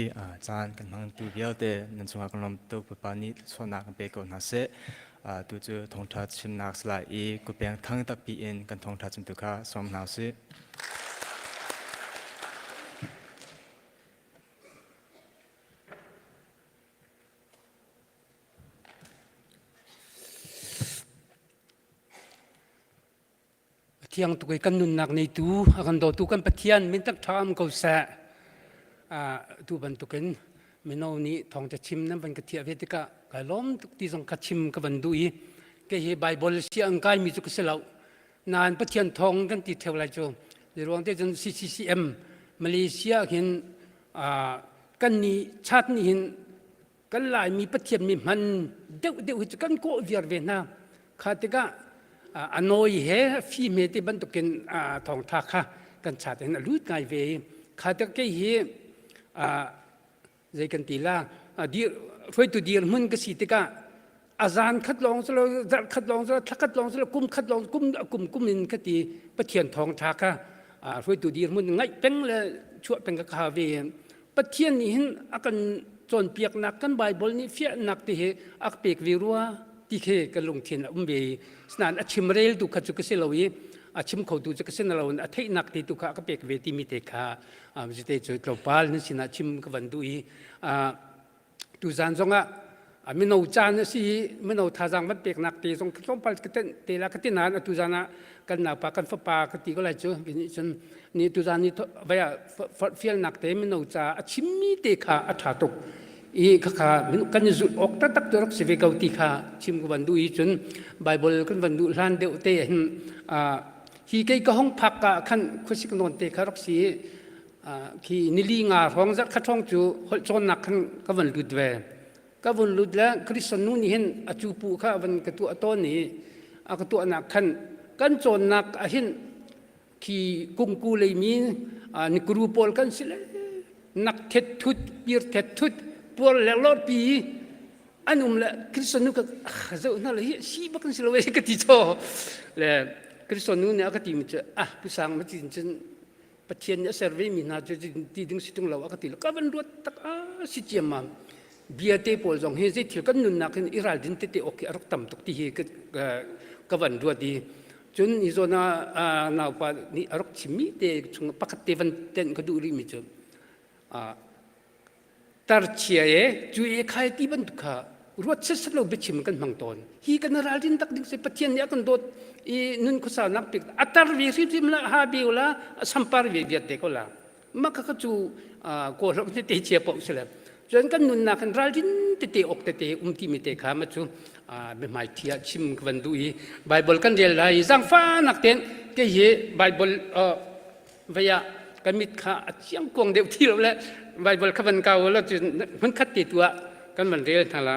chan kan phang tu biao te nan chunga kan lom tu pa ni so nak pe ko na se tu chu thong tha chim nak sla e ku peng thang tak pi in kan thong tha chim tu kha som na se ที่ยังตุกกันนุนนักในตูกันโดตุกันปะเทียนมินตักทามเขาแสตูบันตุกันมินเอานี้ทองจะชิมนั้นเป็นกะเทียเวติกะกะล้อมตุกที่ส่งกะชิมกับบันดุยกะเฮไบเบิลเสียงกายมีจุกเสลานานปะเทียนทองกันติดเทวไรโจในรวงที่จน CCM มาเลเซียเห็นกันนี้ชาตินี้เห็นกันหลายมีปะเทียนมีมันเดี๋ยวจะกันโกเวียร์เวนะขาติกะอันน้อยเฮฟีเมติบันตุกินทองทักค่ะกันชาตินั้นรู้ไงเวขาตะเกเฮใจกันตีละดีช่วยตัวเดียร์มันก็สิติกะอาจารย์คัดลองสละคัดลองสละทักคัดลองสละกุมคัดลองกุมมินคติปะเทียนทองทักค่ะช่วยตัวเดียร์มันไงเป็นเลยช่วยเป็นกะคาเวปะเทียนนี่เห็นอากันจนเปียกหนักกันไบเบิลนี่เฟียหนักที่เฮอักเปียกวิรัวที่เคกันลงเทียนเบสนานอาชิมเรลตุขัดจุกเสลวีอาชิมเขาตุจุกเสนเราอาเทนักที่ตุขะก็เปียกเวทีมิเตคามิเตจุดกลบาลนั่นสินะชิมกับวันดุยตุจานจงไม่เอาจานสิไม่เอาท่าจังมันเปียกหนักที่จงต้องไปกันเตละกันที่นานตุจานะกันหนาปากันฟ้าปากันตีก็เลยจ้ะนี่ตุจานนี่ไปเฟียลหนักเตไม่เอาจาอาชิมมิเตคาอัฐาตุอีข้ากันจุดออกตักตัวรักเสวกเอาตีข้าชิมกับวันดูอีจนไบเบิลกันวันดูลานเดียวเตะฮีเกยก็ห้องพักขันคุชิกนนเตะข้ารักสีที่นิลีงาห้องจัดข้าท้องจูจนนักขันกับวันลุดเวกับวันลุดแล้วคริสต์นูนี่เห็นอาจูปูข้าวันกระตัวต้นนี้กระตัวนักขันกันจนนักเห็นที่กุงกูเลยมีนิกรูปอลกันสิเลยนักเท็ดทุดปีร์เท็ดทุดปวดแล้วรอดปีอันนู้นแหละคริสต์นูก็เจ้านั่นแหละชีบักันสิเราเองก็ติดต่อแล้วคริสต์นูเนี่ยก็ติดมิจะผู้สร้างมันติดจนปัจเจียนเนี่ยเซอร์เวย์มีน่าจะติดดึงสิตรงเราก็ติดแล้วก็เป็นรถตักสิเจียมมาเบียเตปอลจงเฮเจที่กันนุนนักอิราดินเตเตโอเครักต่ำตุกที่เฮก็วันรถดีจนอิโซนานาปานี่รักชิมิเตชงปักเตวันเต็นก็ดูริมิจะtarcia juye khai ti ban dukha ruat se salo bechim kan mangton hi kan ralin tak ding se pathian ya kan dot I nun ko sa nak pik atar vi sim la ha biula sampar vi viat de ko la maka ka chu ko rok te che po sele jon kan nun na kan ralin te ok te ti mi te kha ma chu be mai thia chim kwan du I bible kan del lai jang fa nak ten ke ye bible vaya kamit kha chiang kong deu thi lo le Bible ขบันเก่าแล้วจะมันคัดติดตัวกันมันเรียนทางละ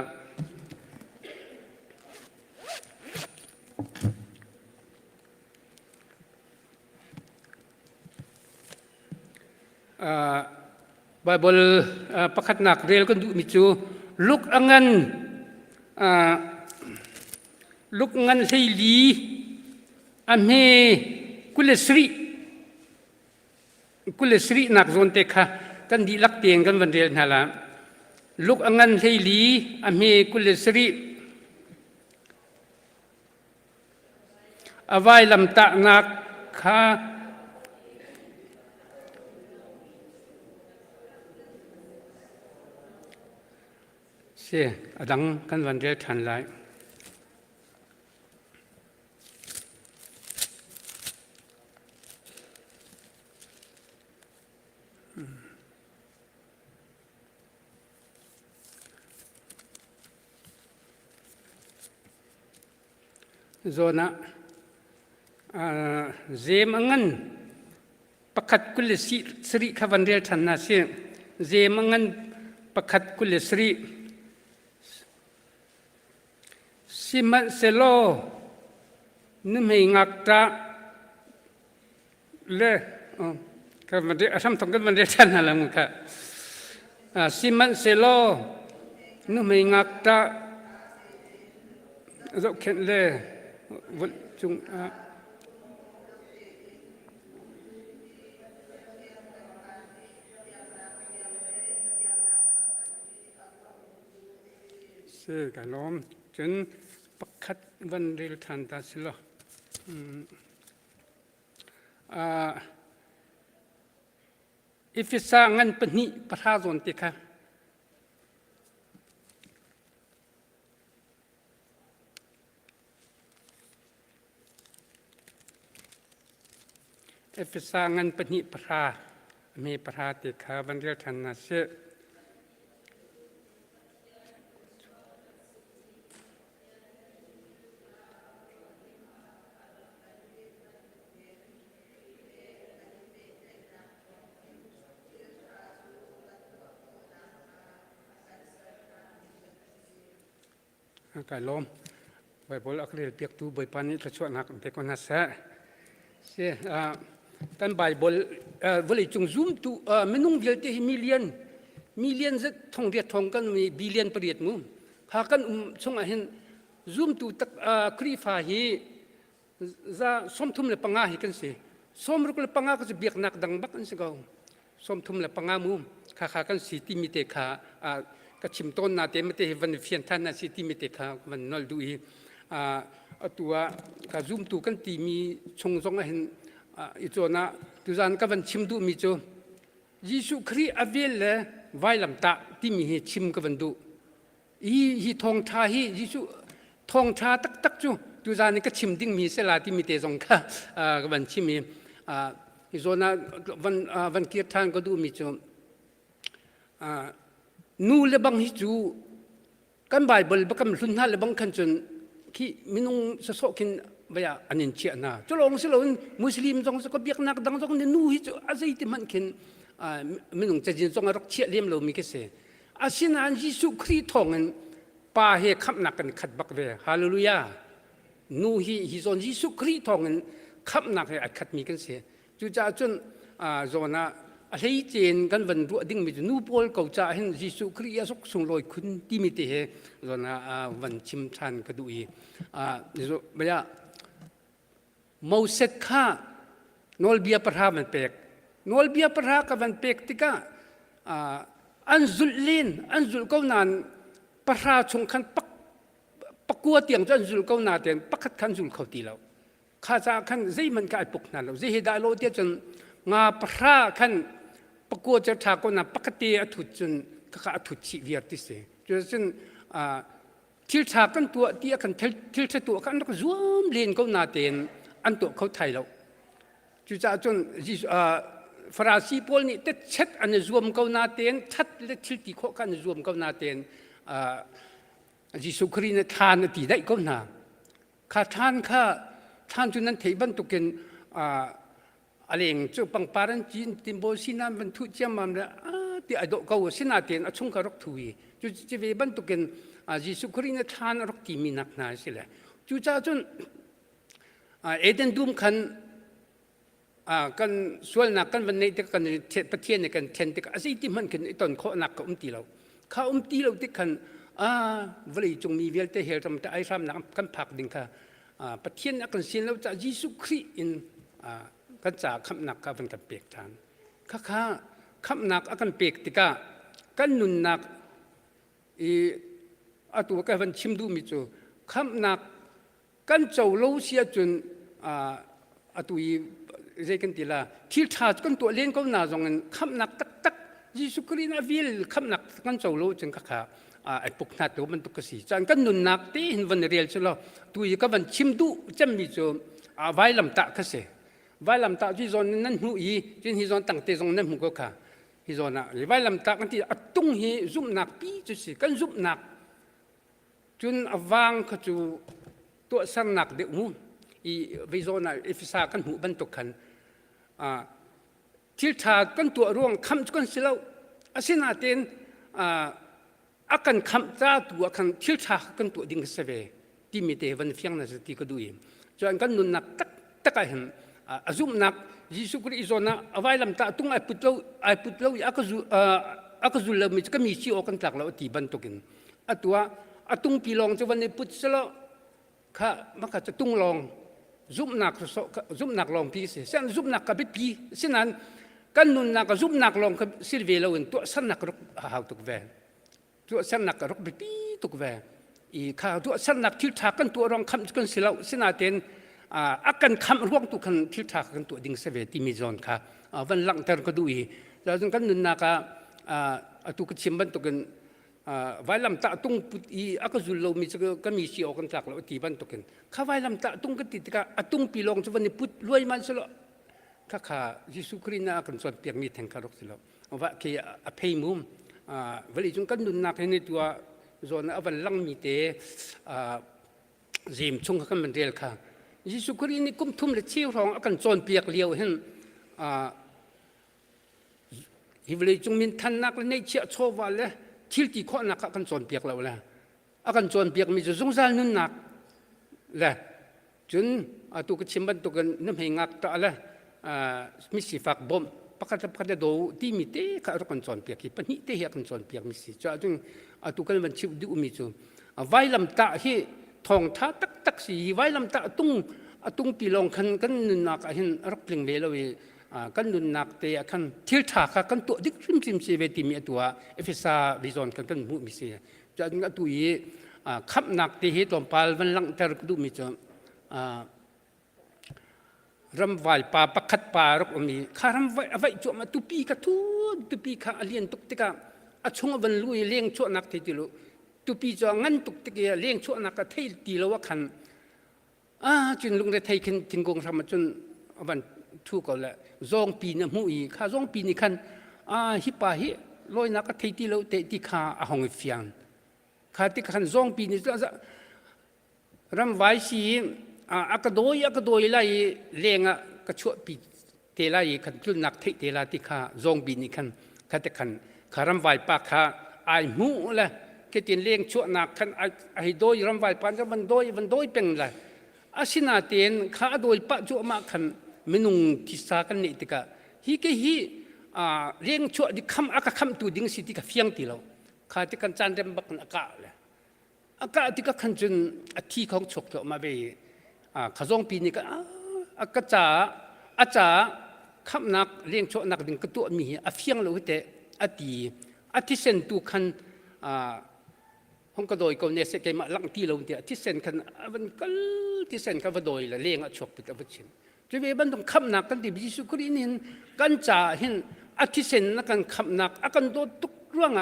Bible ประคัดหนักเรียนกันดูมิจูลุกอังันเฮลีอเมกุลสรีนักโซนเตค่ะกันดีลักเตียงกันวันเรียนฮะละลูกอังันเฮลีอเมกุลสรีอวัยลำตะนักค่ะเสียอดังกันวันเรียนทันไรzona zem angan pakhat kul sri khavan rel thanna se zem angan pakhat kul sri siman selo numhei ngakta le khavan rel asam thong kan rel thanna lam kha siman selo numhei ngakta zo khen le vật chung กันล้อมจนปักขัดวันเรียลทันตาสิละอิฟิสางันปนิปราจนติค่ะอิฟิสางันปนิปรามีปราติค่ะวันเรียลทันนาเสกันล้อมไปบอลอักเรียเปียกตูไปปานี้กระชวนักเด็กคนนั้นเสียท่านใบบอลวลีจงซูมตูไม่นุ่งเดียวที่มิลเลียนจะท่องเรียดท่องกันมีบิลเลียนประเดียดมุมหากันส่งเห็นซูมตูตักครีฟ้าฮีจะสมทุมเลปังอาฮิกันสิสมรุกเลปังอาก็จะเบียกนักดังบักกันสิเกาสมทุมเลปังอามุมข้ากันสิที่มีเตขาก็ชิมต้นนาเตมเตวันเฟียนท่านนาสิที่มีเตขาวันนอลดูอีตัวก็ซูมตูกันที่มีชงเห็นอีโจนะตุจานก็วันชิมดูมีโจยิสุครีอเวลเลยไว้ลำตาที่มีชิมก็วันดูฮีทองชาฮียิสุทองชาตักจูตุจานนี่ก็ชิมดิ้งมีเสลาที่มีเตจงค่ะก็วันชิมมีอีโจนะวันเกียรติทานก็ดูมีโจนูเลบังฮิจูกันไบเบิลบักกันรุ่นหน้าเลบังขันจนที่มินุงสะสกินไปอันนี้เชียนะจุลองสิลงมุสลิมจงสก็เบียกนักดังจงเนี่ยนูฮิจูอาศัยที่มันกินมินุงจะจินจงรักเชียเลี้ยมเรามีแค่เสอาศินันยิสุคริสต์ทองเงินป่าเหขับนักกันขัดบักเวฮาเลลูยานูฮิจนยิสุคริสต์ทองเงินขับนักให้ขัดมีกันเสจุจ้าจนจงนะอะไรเจนกันวันรู้ดิ่งมีนูบอลเขาจะเห็นยิสุคริสต์สุขสงลอยคุณที่มีเตะจงนะวันชิมชันก็ดูอีไม่ยามูเสกข้านอลเบียประหามันเป็กนอลเบียประหากับมันเป็กติกาอันจุลลินอันจุลเขานานประหาชงขันปักกัวเตียงจนจุลเขานาเตียงปักขัดขันจุลเขาตีเราข้าจะขันใจมันก็ไอปุกนั่นเราใจได้เราเดียจนงาประหาขันปักกัวจะทาเขานาปักตีอถุจนข้าอถุชีวิตที่เสียจนทิลทากันตัวที่กันทิลทตัวกันก็zoomเลียนเขานาเตียนอันตัวเขาไทยเราจุดจนฟราซีพอลนี่เต็ดเช็ดอันนี้รวมเขานาเตียนชัดและทิลติโคกันรวมเขานาเตียนยิสุครินทานตีได้ก็นาข้าทานจุนั้นเทบันตุกินอะไรอย่างจุปังปารันจีนติมโบสินันบรรทุกเจ้ามันเลยที่ไอโดเขาสินาเตียนอชงกรักทุยจุดจะเวบันตุกินยิสุครินทานรักตีมีนักนาสิแหละจุดจนเอเดนดูมขันกันส่วนนักกันวันนี้ที่กันประเทศในกันเทนที่กันสิ่งที่มันกันตอนเขาหนักกับตีเราเขาตีเราที่กันวันนี้จงมีเวลาที่เหตุทำแต่ไอ้ทำนักกันผักดิ่งค่ะประเทศนักกันเสียแล้วจะยิสุคริอินกันจากคำนักกันกันเปียกทานข้าคำนักกันเปียกติกากันนุนนักตัวกันชิมดูมิจูคำนักกันเจ้าโลเสียจนตัวเรื่องกันทีละที่ชาติกันตัวเลี้ยงก็น่าจงกันคำนักตักยิสุครินาวิลคำนักกันเจ้าโลจนข้าไอ้พวกนักตัวมันตุกสีจันกันนุนนักที่เห็นวันเรียลใช่หรอตัวยี่ก็วันชิมดูจำมีจูไว้ลำตาก็เสียไว้ลำตาที่จนนั่นหูอีจนที่จนตั้งแต่จงนั่นหูก็ค่ะที่จนน่ะไว้ลำตากันที่ตุ้งฮีซุ่มนักปีจุดสิกันซุ่มนักจนวางก็จูตัวสังนักเดือดมุมอีวิโซน่ะอิฟิสากันหูบรรทุกขันทิลชากันตัวร่วงคำกันสิแล้วอาศินาเตนอากันคำจ้าตัวกันทิลชากันตัวดิ่งเสวที่มีเทวันเฟียงนั่นสติก็ดูอีจนกันนุนนักตักเห็นอาซุมนักยิสุคริโซน่ะเอาไว้ลำตาตุ้งไอพุทธเราอาก็จุลมิก็มีชีโอกันจากเราที่บรรทุกินตัวตุ้งปีลองจะวันนี้พุทธสละข้ามันก็จะตุ้งลองซุบหนักลองพีเสียเส้นซุบหนักกับพีเส้นนั้นกันนุนนักกับซุบหนักลองกับสิลเวลาวันตัวสั้นนักรกหาวตุกแวตัวสั้นนักรกพีตุกแว อีข้าตัวสันนักทิลทากันตัวรองคำกันสิเราสินาเตนอากันคำร่วงตัวกันทิลทากันตัวดิ่งเสวติมิจอนค่ะวันหลังเธอก็ดูอีแล้วจนกันนุนนักตุกชิมบันตัวกันไว้ลำตาตุ้งอีอากาจุลโลมีก็มีชีอกันจากเราตีบันตัวกันข้าไว้ลำตาตุ้งก็ติดกับตุ้งปีลงจะวันนี้พุทธรวยมันสละข้ายิสุครินากันส่วนเปียกมีแทงคารกสิละว่าคืออภัยมุมวันนี้จนกันนุนนักในตัวโซนวันหลังมีเตจิมชงกันมันเรียลค่ะยิสุครินี่กุมทุ่มเลยเชี่ยวรองกันส่วนเปียกเลี้ยวเห็นฮิวเลยจงมินทันนักในเชี่ยวโชว์วันเลยทิลที่ข้อนักกันส่วนเปียกเราเลยกันส่วนเปียกมีจะสงสารนุ่นนักเลยจนตัวกชิมบันตัวกันน้ำเหงักตะเลยมิสิฟักบอมปกติดูที่มีเตะข้ารักันส่วนเปียกที่ปนิเตะเหกันส่วนเปียกมิสิจ้าจงตัวกันมันชิวดูมิจูไว้ลำตาที่ทองท้าตักสีไว้ลำตาตุ้งปีลงกันนุ่นนักเห็นรักเพลงเลยเรากันนุนนักเตะกันทิลทากันตัวดิคิมซิมเซเวติมีตัวเอฟเอสาวิจอนกันมุมิเสียจะงั้นตัวยี่ขับนักเตะตอนพาลวันหลังเธอก็ดูมิจอนรำไหวป่าปักขัดป่ารกมีข้ารำไหวจวมาตุปีกระทุนตุปีข้าเลียนตุกติกาชงวันลุยเลี้ยงชั่วนักเตะติลุตุปีจองั้นตุกติกาเลี้ยงชั่วนักเทยตีแล้วว่าคันจนลุงได้ไทยขึ้นถึงกองทำจนวันทุกข์ก็แล้วซองปีนี่มุ้ยข้าซองปีนี่คันฮิปะฮิลอยนักเทติโลเตติข้าหงเฟียงข้าที่คันซองปีนี่จะรำไว้สิอากาโดยไล่เลี้ยงกระชั่วปีเทไล่คันจุนนักเทติลาที่ข้าซองปีนี่คันข้าที่คันข้ารำไว้ปากข้าไอมูละแค่ตีเลี้ยงชั่วนักคันไอโดยรำไว้ปานจะมันโดยเป็นไรอาศินาเตียนข้าโดยปะชั่วมากคันมนุงที่สากันนี่ติกะฮีก็ฮีเลี้ยงชั่วดิคำอากาคำตัวดิ่งสิติกะเฟียงตีเราข้าที่กันจันเรมบักอากาเลยอากาที่ก็ขันจนที่ของฉกเถอะมาไปข้าจงปีนี่ก็อากาจ่าอาจารย์คำนักเลี้ยงชั่วนักดิ่งกระตัวมีเฟียงเราแต่ที่เส้นตัวคันห้องกระโดยก็เนี่ยเสกมาลังที่เราแต่ที่เส้นคันมันก็ที่เส้นกันกระโดยละเลี้ยงฉกไปแต่ว่าชินจะเป็นบันทึกคำนักกันที่บิสุครีนี่กันจ่าเห็นอาทิเซนนักกันคำนักอากันโดตุกเรื่อง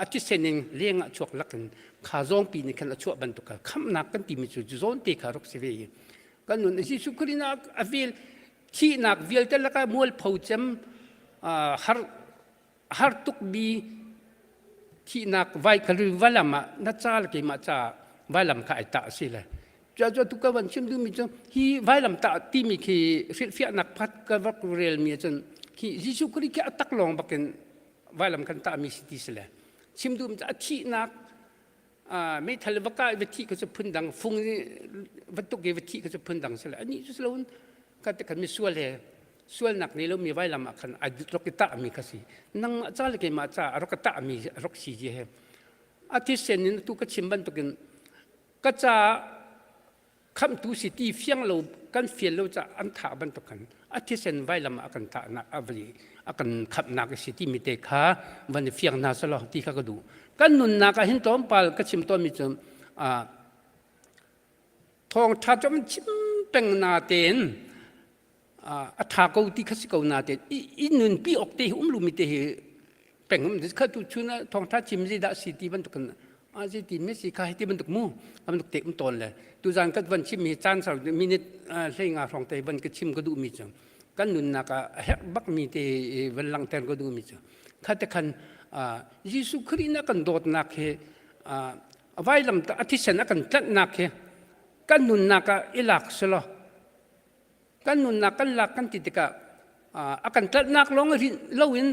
อาทิเซนเองเลี้ยงชวกลักกันข้าจงปีนี่กันชวกบันทึกคำนักกันที่มิจุจงตีขารกเสวีกันนุ่นบิสุครีนักอวิลขี้นักวิลแต่ละก็มัวเผาจำฮาร์ตุกบีขี้นักไว้ครือวัลมานัดจ้าลกิมาจ้าวัลมข้าไอตาสิเลยจะทุกวันชิมดูมิจนฮีไว้ลำตาที่มีคือเฟียนักพัดกับวักเรียลมีจนฮียิสุคริกตักลองบักกันไว้ลำกันตามีสิทธิสิเลยชิมดูมิจที่นักไม่ทันวักกะวิธีก็จะพึ่งดังฟงวัตถุเกวิธีก็จะพึ่งดังสิเลยอันนี้จุดล้วนก็แต่กันมีส่วนเลยส่วนนักนี้เรามีไว้ลำกันอาจจะรักตามีกสินั่งจ้าเลยกี่มาจ้ารักตามีรักสีเจเหอาทิตย์เซนนี่ตุกชิมบันตุกันก็จะคำตูสิที่เฟียงเรากันเฟียนเราจะอันถาบันตุกันอาทิตย์เซนไว้ลำอากันตานักอวลีอากันขับนักสิที่มีเตค้าวันเฟียงนาสลอที่เขาก็ดูกันนุนนักเห็นต้นปาลก็ชิมต้นมิจมทองชาจมันชิมเป็นนาเตนอัฐากูที่เขาสิกานาเตนอีนุนปีออกเตหุมลุมิเตเป็นมันเขาตุชุนะทองชาชิมสิดาสิที่บันตุกันอาจจะตีไม่สิค่ะที่บันทึกมู่บันทึกเตะมันตนเลยตัวจานก็วันชิมมีจานสาวมินิเรื่องงานของเตะบันก็ชิมก็ดูมีจังกันนุนนักเฮบักมีเตะวันหลังเตะก็ดูมีจังข้าแต่คันยิสุครีนักกันโดดนักเไว้ลำตาอธิเสนักกันจัดนักกันนุนนักอิลักสละกันนุนนักกันลักกันติดกะอากันจัดนักลงริลวิน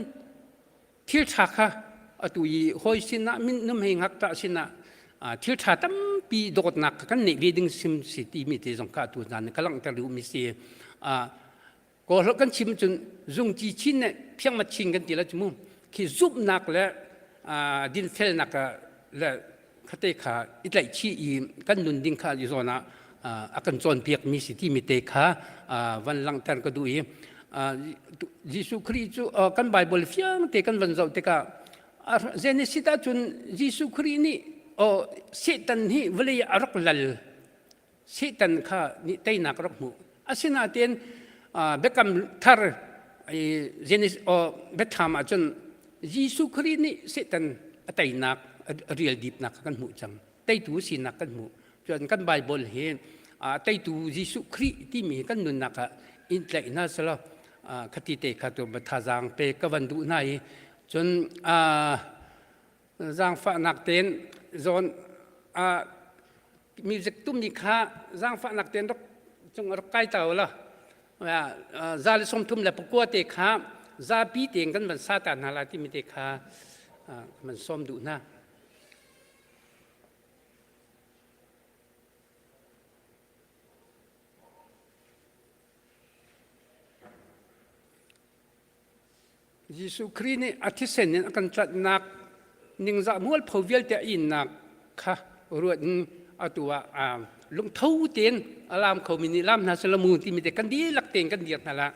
ทิลชักค่ะตุยหอยสินะมินน้ำเหงหักตาสินะทิลชาตั้มปีโดดนักกันในวีดิงซิมสิตีมีเตจงกาตัวนั้นกำลังจะรู้มิเสียก็เรากันชิมจนจงจีชินเนี่ยเพียงมาชิงกันทีละจมูกคือซุบนักและดินเฟลนักและคาเตขาอิตไลชีกันนุนดิงขาอยู่โซนะอากันจนเปียกมีสิที่มีเตขาวันหลังแต่ก็ดูยิสุคริสต์กันไบเบิลเฟียงเตกันวันเจ้าเตกาเจเนซิตาจนยิสุครินี่ โอเสตันฮีวลีอรักลัลเสตันข้านี่เตยนักรักมูอาศินาเตียนเบกัมทาร์เจนิสโอเบธามอาจนยิสุครีนี่เสตันเตยนักเรียลดีฟนักกันมูจังเตยตูสินักกันมูจนกันไบเบิลเห็นเตยตูยิสุครีที่มีกันนุนนักอินเตอร์นัสละคติเตขัดตัวทาจังเปกวันดูนายจนจางฝนักเต้นจนมิวสิกตุ้มนิค้าจางฝนักเต้นรักจงรักใกล้เต่าละจาลิสมทุ่มและปกัวเตค้าจาปีเตียงกันมันซาตานฮาลาที่มีเตค้ามันส้มดูนะยิสุครีนี่อธิเสนเนี่ยกันจัดนักนิ่งจะมัวพอเวลแต่อินนักค่ะรวดตัวลงเท้าเตียนอารามเขามินิลามนาสลามูที่มีแต่กันดีหลักเตียนกันเดียดนั่นละ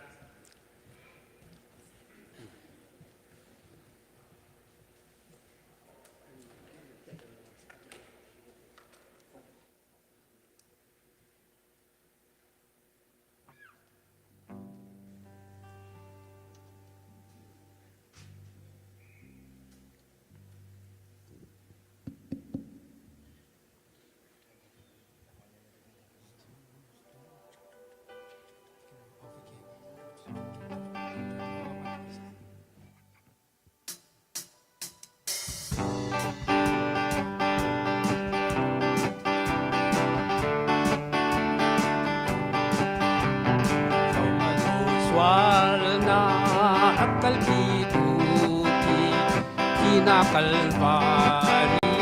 Kalvari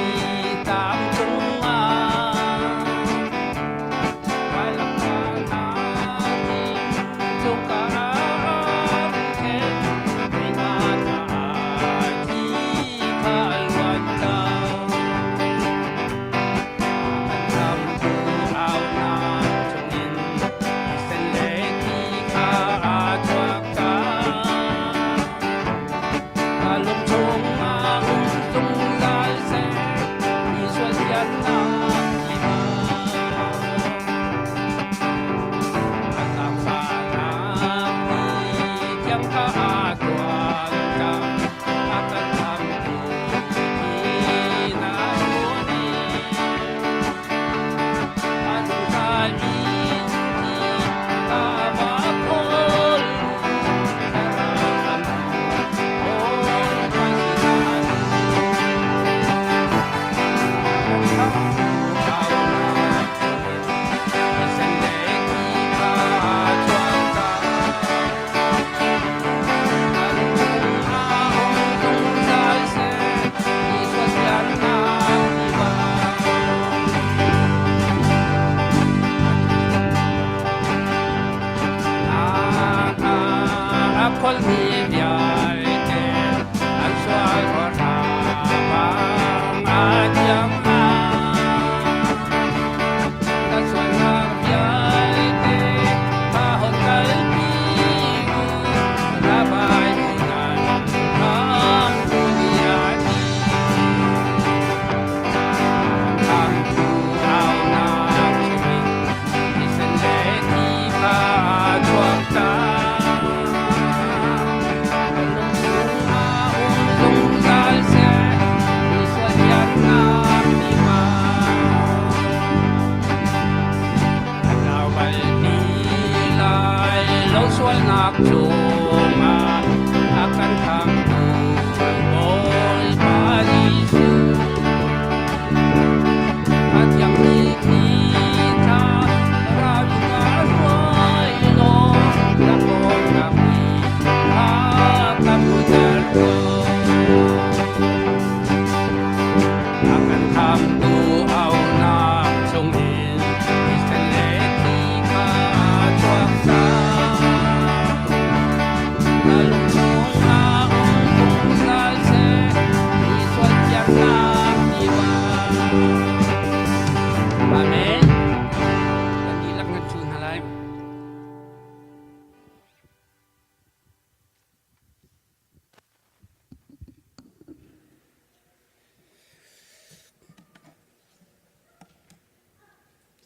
tam tunga Kalakana di tukara ke Ingata di kalwanda Kampu au na tungin Iseleki ka atwaka Alum tunga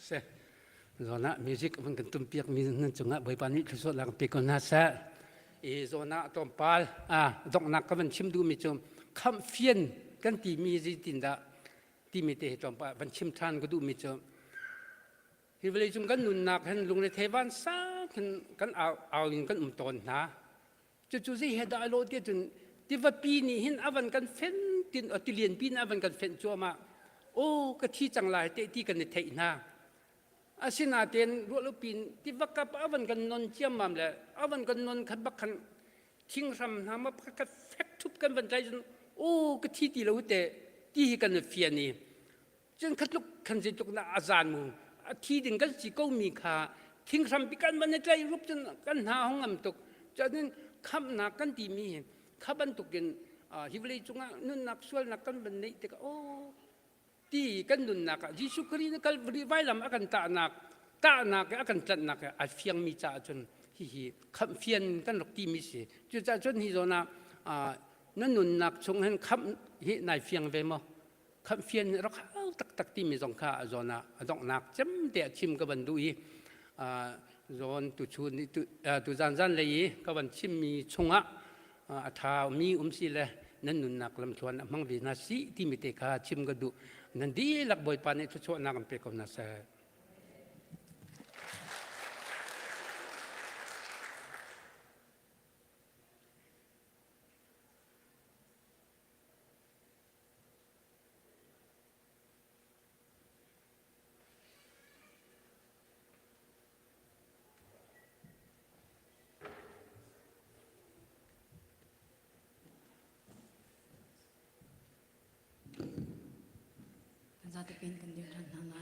เสโซน่ามิวสิกมันกันตุ้มเปียกมีนั่นจังอ่ะใบปานี้คือส่วนหลังปีก่อนนะเสโซน่าตอมปาลดอกนักก็มันชิมดูมีจมคำเฟียนกันที่มีจิตินดาที่มีเตะจอมปามันชิมทานก็ดูมีจมฮิวเลยจุงกันนุนนักเห็นลุงในเทวันซ่ากันเอาอย่างกันตนนะจู่ๆสิเฮดาโลเดียจนที่ว่าปีนี้เห็นอวันกันเฟ้นตินติเลียนปีนอวันกันเฟ้นจัวมาโอ้ก็ที่จังไรเตะที่กันในเทนะอาศินาเตียนรัวลุปีนที่ว่ากับอวันกันนนเจียมมาเลยอวันกันนนขันบักขันทิ้งรำนะมาพักแฟกทุบกันบรรจัยจนโอ้ก็ที่ตีเราเตะที่กันในเฟียนี่จนขัดลุกขันจะจุกนาอาจารย์มูที่ดึงกันสิก็มีค่าทิ้งรำปีกันบรรจัยรูปจนกันหาห้องอันตกจากนั้นคำนักกันที่มีข้าบันตุกินฮิบลีจุงะนุนนักส่วนนักกันบันนี้แต่ก็โอ้ที่กันนุนนักยิสุครีนักบริวารลำอากันตานักอากันจัดนักอาเฟียงมีจ่าจนฮิคำเฟียนกันหลอกที่มีสิจุดจ่าจนฮิโซนานั่นนุนนักชงเห็นคำฮินายเฟียงเวมคำเฟียนรักเอาตักที่มีสงข้าโซนาดอกนักจำเดียชิมกับบันดูอีโซนตุชูนี่ตุจันเลยกับบันชิมมีชงะถ้ามีสิเลยนั่นนุนนักลำชวนมังวินาสีที่มีเตคาชิมกระดูนั่นดีหลักบ่อยปานในทุกช่วงนักเป็นคนน่าเสียกันซาตะเป็นกันเดียวทันนาไล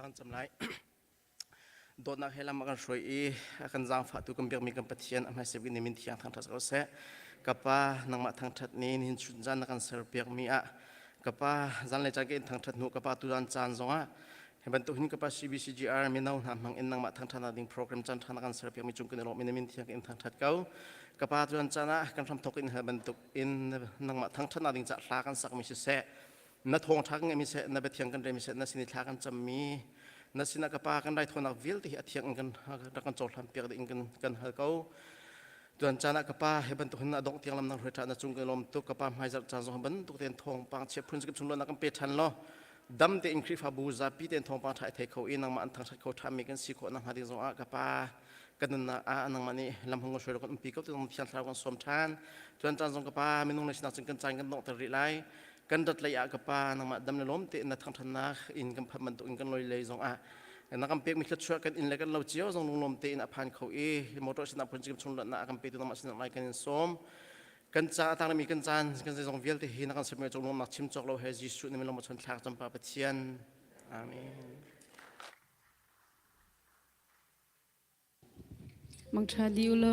กันจำไร โดนนักให้ลำกันช่วยอีกันจางฝาตุกันเบียกมีกันปะเทียนอำให้เสวินมินเทียงทางทัศน์เขาเสะกับป้านังมาทางทัศนี้นินชุนจันนักันเสร์เบียกมีอะกับป้าจันเลยจากเกณฑ์ทางทัศน์หนูกับป้าตุดันจันจงอะเห็นบรรทุกหินกับป้า CBCGR มีน้องนำมังอินนังมาทางทัศน์ดิ่งโปรแกรมจันทร์นักันเสร์เบียกมีจุงกันโลมินมินเทียงอินทางทัศน์เขากับป้าตุดันจันนะกันทำทกอินเห็นบรรทุกอินนังมาทางทัศน์ดิ่งจะลากันสักมิเสะนัดทงทักเงมิเสะนับเทียงกันเรมิเสะนัดสินิทากันจะมีนัสินักปากันได้ทนักวิลที่เทียงกันรักันโจทย์ทำเปียกดิ่งกันเฮเขาจวนจานักปาให้บรรทุกนักดงเทียงลำนักเรือชานัจุงกันลมตุกปาไม่จัดจานสองบรรทุกเตียนทองปังเชียบพื้นสกิปชุนลนักเปิดทันล้อดำเตียนคริฟาบูซาปีเตียนทองปังถ่ายเทเขาอินนังมันทางชัดเขาทำมีกันสีโคนังหาดิจงอากปากันนักนังมันนี่ลำหงช่วยเรากันปีก็ต้องเทียนสาวกันสมทานจวนจานสองกปาไม่นุ่งในสนับสนุนกันใจกันดงตริไลกันดัดระยะกปานังมันดำในล้มเตียนนักทางธนาอินกันพันบรรทุกอินกันลอยเลยจงนักการเปิดมีคัดช่วยกันอินเล็กันเราเจียวจงลงลมเตะนับพันเขามอเตอร์สนับพลจิมชนนักการเปิดตัวนักสนับไล่กันสมกันจ้าต่างมีกันจานกันจะจงเวียลที่นักการเสพจงลงนักชิมจอกเราเฮจิสุนี่มันลงมาชนทางจำปาปะเทียนอาเมน มังชาดิวเล